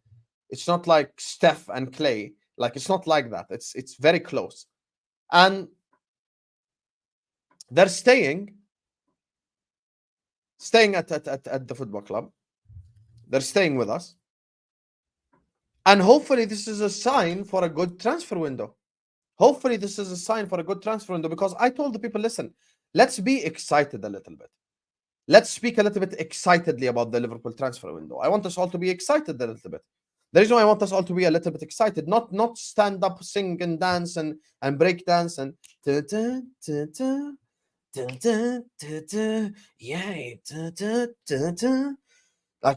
[SPEAKER 1] Steph and Clay. Like, it's not like that. It's very close. And they're staying at the football club. They're staying with us. And hopefully this is a sign for a good transfer window. Hopefully this is a sign for a good transfer window, because I told the people, listen, let's be excited a little bit. Let's speak a little bit excitedly about the Liverpool transfer window. I want us all to be excited a little bit. The reason why I want us all to be a little bit excited, not stand up, sing and dance and break dance and like,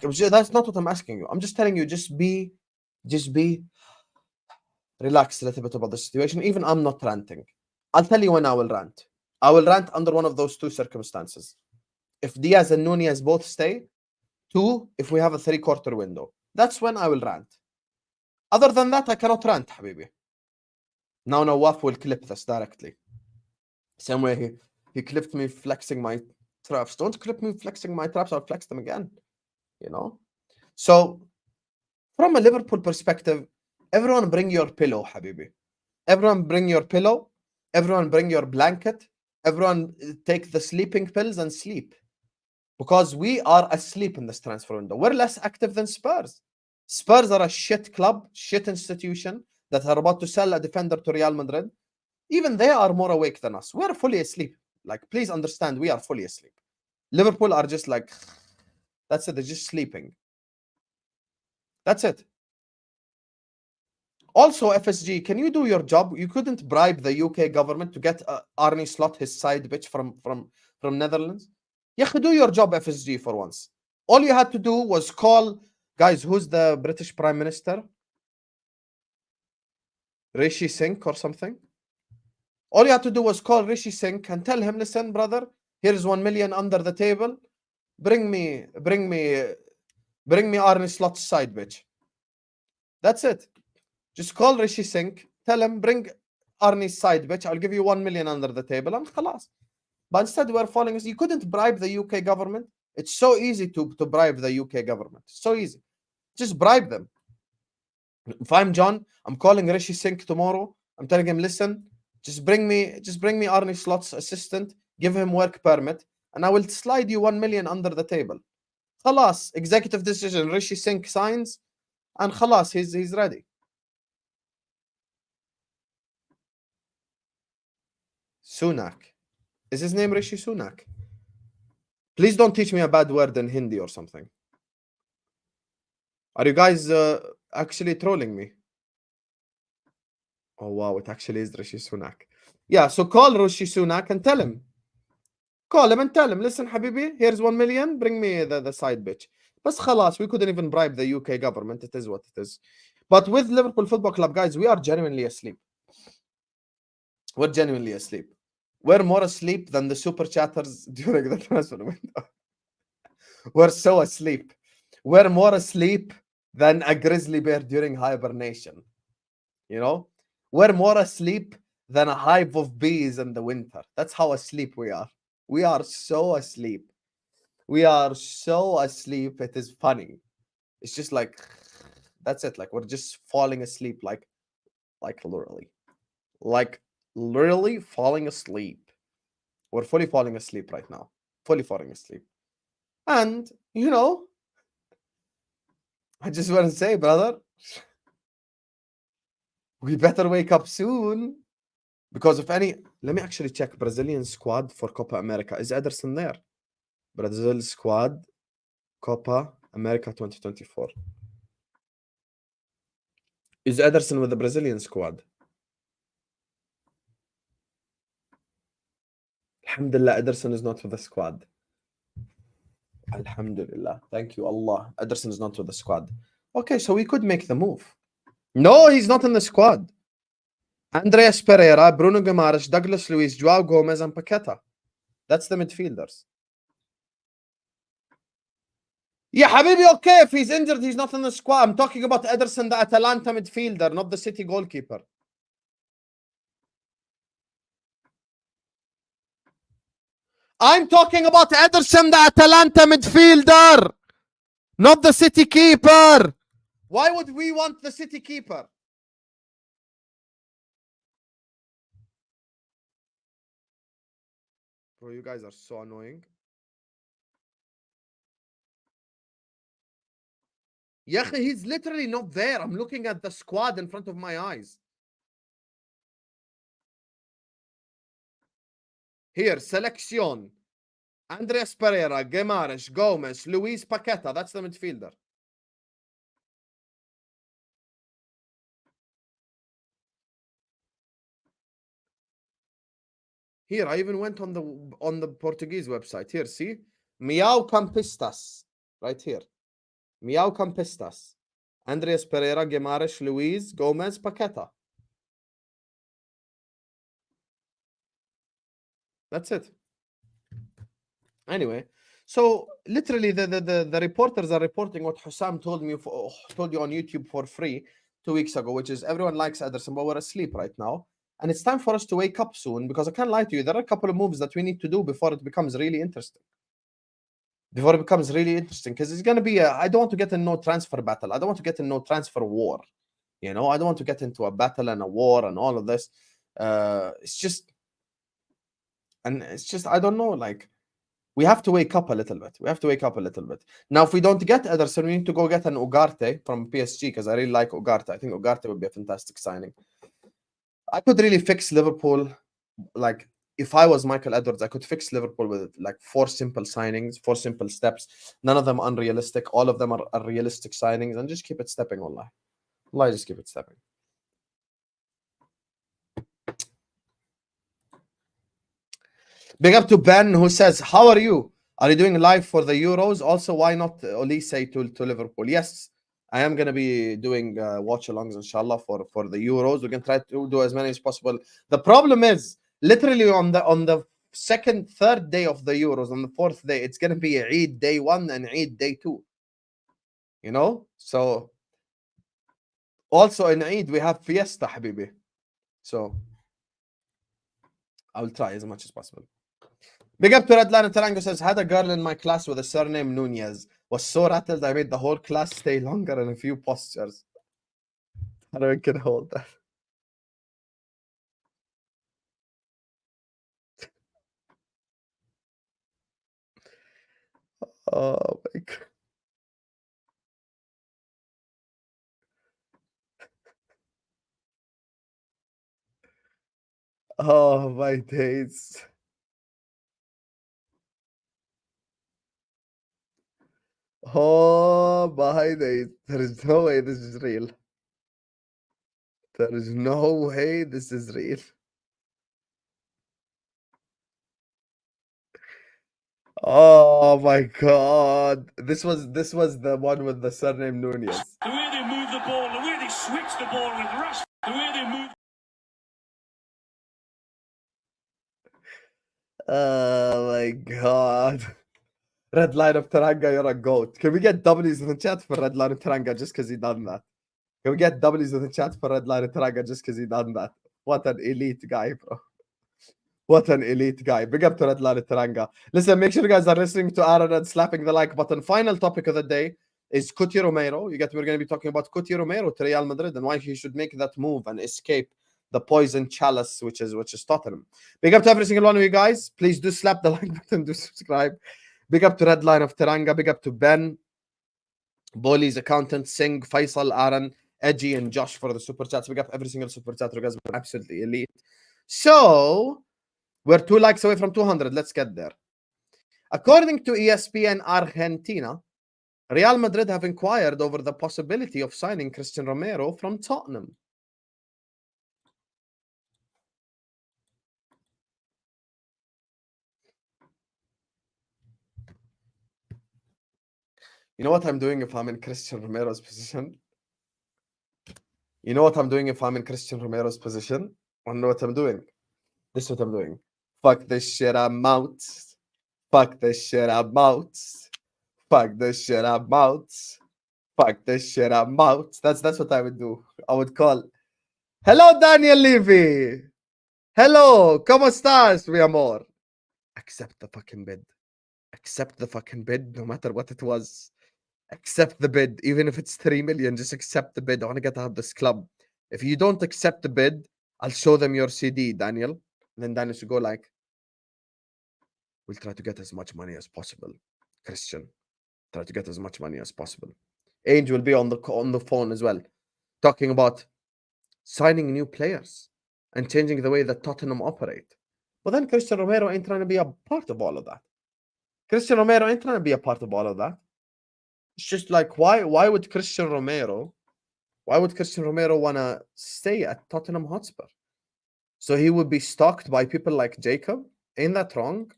[SPEAKER 1] that's not what I'm asking you. I'm just telling you, just be relaxed a little bit about the situation. Even I'm not ranting. I'll tell you when I will rant. I will rant under one of those 2 circumstances. If Diaz and Nunez both stay. 2, if we have a 3-quarter window. That's when I will rant. Other than that, I cannot rant, Habibi. Now Nawaf will clip this directly. Same way he clipped me flexing my traps. Don't clip me flexing my traps, I'll flex them again. You know? So, from a Liverpool perspective, everyone bring your pillow, Habibi. Everyone bring your pillow. Everyone bring your blanket. Everyone take the sleeping pills and sleep. Because we are asleep in this transfer window. We're less active than Spurs. Spurs are a shit club, shit institution that are about to sell a defender to Real Madrid. Even they are more awake than us. We're fully asleep. Like, please understand, we are fully asleep. Liverpool are just like, that's it, they're just sleeping. That's it. Also, FSG, can you do your job? You couldn't bribe the UK government to get Arne Slot, his side bitch from Netherlands. Yeah, do your job, FSG, for once. All you had to do was call, guys, who's the British Prime Minister? Rishi Singh or something? All you had to do was call Rishi Singh and tell him, listen, brother, here's 1 million under the table. Bring me Arne Slot's side, bitch. That's it. Just call Rishi Singh, tell him, bring Arnie's side, bitch. I'll give you 1 million under the table, and khalas. But instead, we're falling. You couldn't bribe the UK government. It's so easy to bribe the UK government. So easy. Just bribe them. If I'm John, I'm calling Rishi Singh tomorrow. I'm telling him, listen, just bring me Arne Slot's assistant, give him work permit, and I will slide you 1 million under the table. Khalas, executive decision. Rishi Singh signs, and khalas, he's ready. Sunak. Is his name Rishi Sunak? Please don't teach me a bad word in Hindi or something. Are you guys actually trolling me? Oh wow, it actually is Rishi Sunak. Yeah, so call Rishi Sunak and tell him. Call him and tell him, listen, Habibi, here's 1 million, bring me the side bitch. بس خلاص, we couldn't even bribe the UK government. It is what it is. But with Liverpool Football Club, guys, we are genuinely asleep. We're genuinely asleep. We're more asleep than the super chatters during the transfer window. We're so asleep. We're more asleep than a grizzly bear during hibernation. You know? We're more asleep than a hive of bees in the winter. That's how asleep we are. We are so asleep. We are so asleep. It is funny. It's just like, that's it. Like, we're just falling asleep, like literally. Like, literally falling asleep. We're fully falling asleep right now. Fully falling asleep. And, you know, I just want to say, brother, we better wake up soon. Because if any, let me actually check Brazilian squad for Copa America. Is Ederson there? Brazil squad, Copa America 2024. Is Ederson with the Brazilian squad? Alhamdulillah, Ederson is not with the squad. Alhamdulillah. Thank you, Allah. Ederson is not with the squad. Okay, so we could make the move. No, he's not in the squad. Andreas Pereira, Bruno Guimaraes, Douglas Luiz, Joao Gomez, and Paqueta. That's the midfielders. Yeah, Habibi, okay. If he's injured, he's not in the squad. I'm talking about Ederson, the Atalanta midfielder, not the City goalkeeper. I'm talking about Ederson, the Atalanta midfielder, not the City keeper. Why would we want the City keeper? Bro, you guys are so annoying. Yeah, he's literally not there. I'm looking at the squad in front of my eyes. Here, selection. Andreas Pereira, Guimaraes, Gomez, Luis Paqueta. That's the midfielder. Here, I even went on the Portuguese website. Here, see? Miau Campistas. Right here. Miau Campistas. Andreas Pereira, Guimaraes, Luis, Gomez, Paqueta. That's it. Anyway, so literally the reporters are reporting what Hussam told you on YouTube for free 2 weeks ago, which is everyone likes Ederson, but we're asleep right now. And it's time for us to wake up soon, because I can't lie to you, there are a couple of moves that we need to do before it becomes really interesting. Because it's going to be I don't want to get in no transfer battle. I don't want to get in no transfer war. You know, I don't want to get into a battle and a war and all of this. It's just, I don't know, like, we have to wake up a little bit. Now, if we don't get Ederson, we need to go get an Ugarte from PSG, because I really like Ugarte. I think Ugarte would be a fantastic signing. I could really fix Liverpool. Like, if I was Michael Edwards, I could fix Liverpool with like 4 simple signings, 4 simple steps. None of them unrealistic. All of them are realistic signings, and just keep it stepping. Wallahi, just keep it stepping. Big up to Ben, who says, how are you? Are you doing live for the Euros? Also, why not Olise to Liverpool? Yes, I am going to be doing watch-alongs, inshallah, for the Euros. We're going to try to do as many as possible. The problem is, literally on the second, third day of the Euros, on the 4th day, it's going to be Eid day 1 and Eid day 2. You know? So, also in Eid, we have Fiesta, Habibi. So, I will try as much as possible. Big up to Redline Tarango says, had a girl in my class with a surname Nunez. Was so rattled I made the whole class stay longer in a few postures. I don't can hold that. Oh my god. Oh my days. Oh my days. There is no way this is real. There is no way this is real. Oh my god. This was the one with the surname Nunez.
[SPEAKER 4] The way they move the ball, the way they switch the ball with rush, the way they move.
[SPEAKER 1] Oh my god. Red line of Taranga, you're a goat. Can we get W's in the chat for red line of Taranga just because he done that? Can we get W's in the chat for red line of Taranga just because he done that? What an elite guy, bro. What an elite guy. Big up to red line of Taranga. Listen, make sure you guys are listening to Aaron and slapping the like button. Final topic of the day is Cuti Romero. We're going to be talking about Cuti Romero to Real Madrid and why he should make that move and escape the poison chalice, which is Tottenham. Big up to every single one of you guys. Please do slap the like button, do subscribe. Big up to Red Line of Taranga. Big up to Ben, Boli's accountant, Singh, Faisal, Aaron, Edgy, and Josh for the super chats. Big up every single super chat. You guys are absolutely elite. So we're 2 likes away from 200. Let's get there. According to ESPNArgentina, Real Madrid have inquired over the possibility of signing Cristian Romero from Tottenham. You know what I'm doing if I'm in Cristian Romero's position? You know what I'm doing if I'm in Cristian Romero's position? I know what I'm doing. This is what I'm doing. Fuck this shit, I'm out. Fuck this shit, I'm out. Fuck this shit, I'm out. Fuck this shit, I'm out. That's what I would do. I would call. Hello, Daniel Levy. Hello, ¿cómo estás, mi amor? Accept the fucking bid. Accept the fucking bid, no matter what it was. Accept the bid, even if it's 3 million. Just accept the bid. I want to get out of this club. If you don't accept the bid, I'll show them your CD, Daniel. And then Daniel should go like, we'll try to get as much money as possible. Christian, try to get as much money as possible. Ainge will be on the phone as well, talking about signing new players and changing the way that Tottenham operate. But then Cristian Romero ain't trying to be a part of all of that. Cristian Romero ain't trying to be a part of all of that. It's just like, why would Cristian Romero want to stay at Tottenham Hotspur? So he would be stalked by people like Jacob? Ain't that wrong?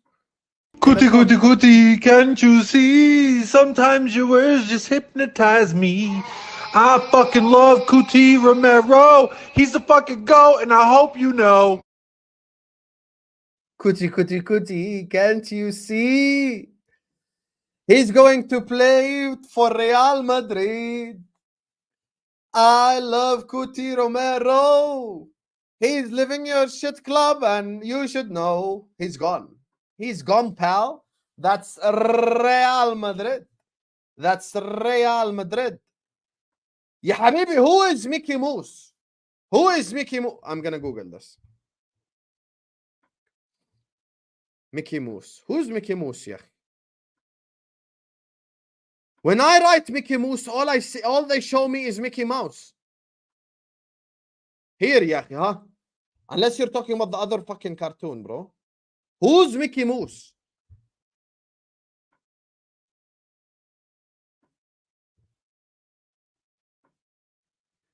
[SPEAKER 5] Kuti, can't you see? Sometimes your words just hypnotize me. I fucking love Cuti Romero. He's the fucking GOAT, and I hope you know.
[SPEAKER 1] Kuti, can't you see? He's going to play for Real Madrid. I love Cuti Romero. He's living your shit club and you should know he's gone. He's gone, pal. That's Real Madrid. That's Real Madrid. Ya habibi, who is Mickey Mouse? Who is Mickey Mouse? I'm going to Google this. Mickey Mouse. Who's Mickey Mouse, yeah? When I write Mickey Mouse, all they show me is Mickey Mouse. Here, yeah, huh? Unless you're talking about the other fucking cartoon, bro. Who's Mickey Mouse?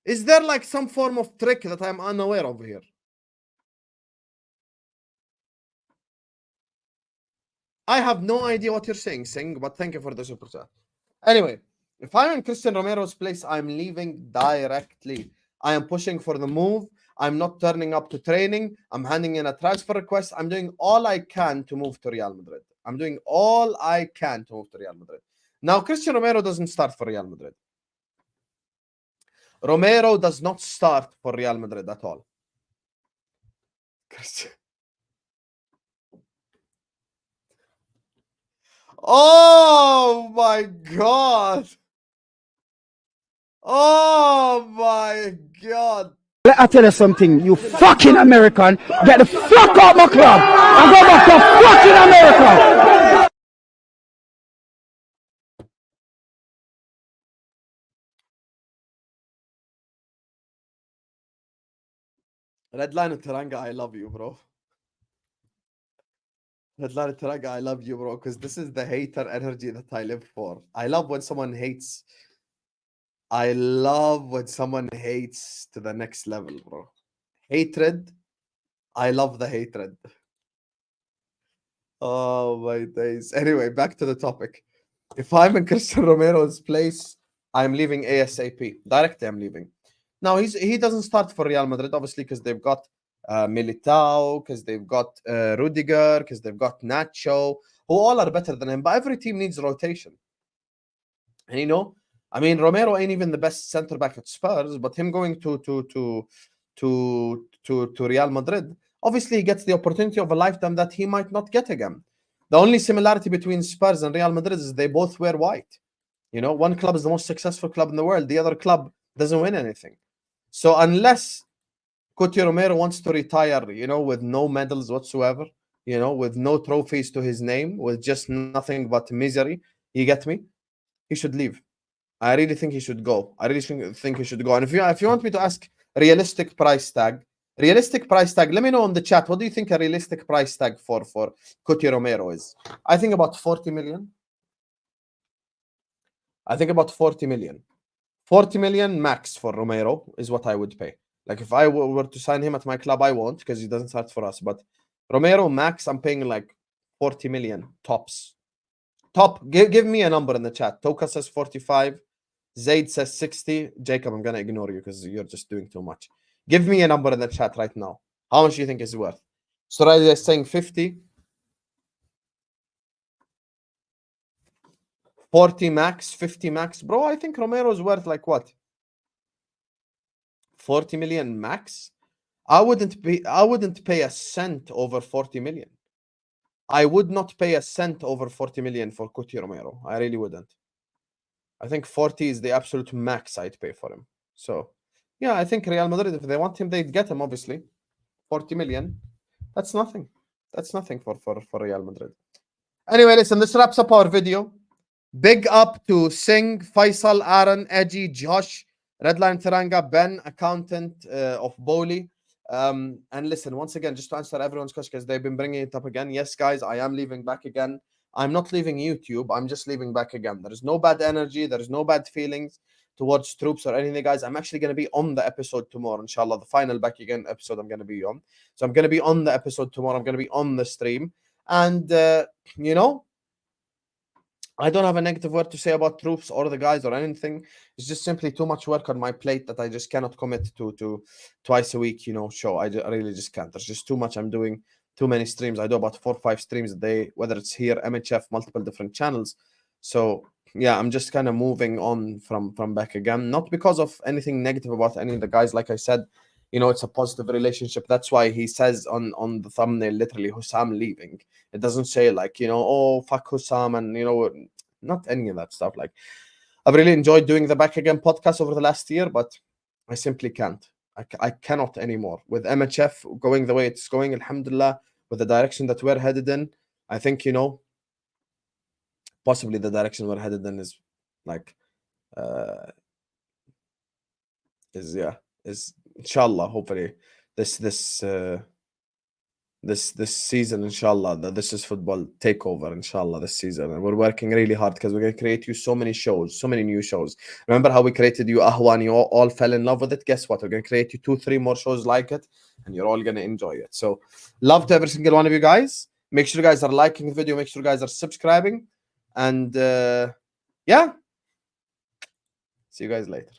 [SPEAKER 1] Is there like some form of trick that I'm unaware of here? I have no idea what you're saying, Singh, but thank you for the super chat. Anyway, if I'm in Cristian Romero's place, I'm leaving directly. I am pushing for the move. I'm not turning up to training. I'm handing in a transfer request. I'm doing all I can to move to Real Madrid. I'm doing all I can to move to Real Madrid. Now, Cristian Romero doesn't start for Real Madrid. Romero does not start for Real Madrid at all. Oh my God. Oh my God.
[SPEAKER 6] Let I tell you something, you fucking American, get the fuck out my club and go back to fucking America.
[SPEAKER 1] Red Line of Taranga, I love you, bro. Headline Taraga, I love you, bro, because this is the hater energy that I live for. I love when someone hates. I love when someone hates to the next level, bro. Hatred. I love the hatred. Oh my days. Anyway, back to the topic. If I'm in Cristian Romero's place, I'm leaving ASAP. Directly, I'm leaving. Now he doesn't start for Real Madrid, obviously, because they've got Militao, because they've got Rudiger, because they've got Nacho, who all are better than him. But every team needs rotation. And you know, I mean, Romero ain't even the best center back at Spurs, but him going to Real Madrid, obviously he gets the opportunity of a lifetime that he might not get again. The only similarity between Spurs and Real Madrid is they both wear white. You know, one club is the most successful club in the world. The other club doesn't win anything. So unless Coutinho Romero wants to retire, you know, with no medals whatsoever, you know, with no trophies to his name, with just nothing but misery, you get me? He should leave. I really think he should go. I really think he should go. And if you want me to ask realistic price tag, let me know in the chat. What do you think a realistic price tag for Coutinho Romero is? I think about 40 million. I think about 40 million. 40 million max for Romero is what I would pay. Like if I were to sign him at my club, I won't because he doesn't start for us. But Romero max, I'm paying like 40 million tops. Top. Give me a number in the chat. Toka says 45. Zaid says 60. Jacob, I'm going to ignore you because you're just doing too much. Give me a number in the chat right now. How much do you think is worth? Soraya is saying 50. 40 max, 50 max. Bro, I think Romero is worth like what? 40 million max? I wouldn't pay a cent over 40 million. I would not pay a cent over 40 million for Coutinho Romero. I really wouldn't. I think 40 is the absolute max I'd pay for him. So, yeah, I think Real Madrid, if they want him, they'd get him, obviously. 40 million. That's nothing. That's nothing for Real Madrid. Anyway, listen, this wraps up our video. Big up to Singh, Faisal, Aaron, Edgy, Josh, Redline Teranga, Ben, accountant of Bowley. And listen, once again, just to answer everyone's question, because they've been bringing it up again. Yes, guys, I am leaving back again. I'm not leaving YouTube. I'm just leaving back again. There is no bad energy. There is no bad feelings towards troops or anything, guys. I'm actually going to be on the episode tomorrow, inshallah. The final back again episode I'm going to be on. So I'm going to be on the episode tomorrow. I'm going to be on the stream. And, you know, I don't have a negative word to say about troops or the guys or anything. It's just simply too much work on my plate that I just cannot commit to twice a week, you know, show. I really just can't. There's just too much. I'm doing too many streams. I do about 4 or 5 streams a day, whether it's here, MHF, multiple different channels. So yeah, I'm just kind of moving on from back again. Not because of anything negative about any of the guys. Like I said, you know, it's a positive relationship. That's why he says on the thumbnail, literally, Hussam leaving. It doesn't say like, you know, oh, fuck Hussam and, you know, not any of that stuff. Like, I've really enjoyed doing the Back Again podcast over the last year, but I simply can't. I cannot anymore. With MHF going the way it's going, alhamdulillah, with the direction that we're headed in, I think, you know, possibly the direction we're headed in is like, is inshallah, hopefully this season, inshallah, that this is football takeover, inshallah, this season. And we're working really hard because we're going to create you so many shows, so many new shows. Remember how we created you Ahwan, you all fell in love with it? Guess what? We're going to create you 2-3 more shows like it, and you're all going to enjoy it. So love to every single one of you guys. Make sure you guys are liking the video. Make sure you guys are subscribing. And yeah, see you guys later.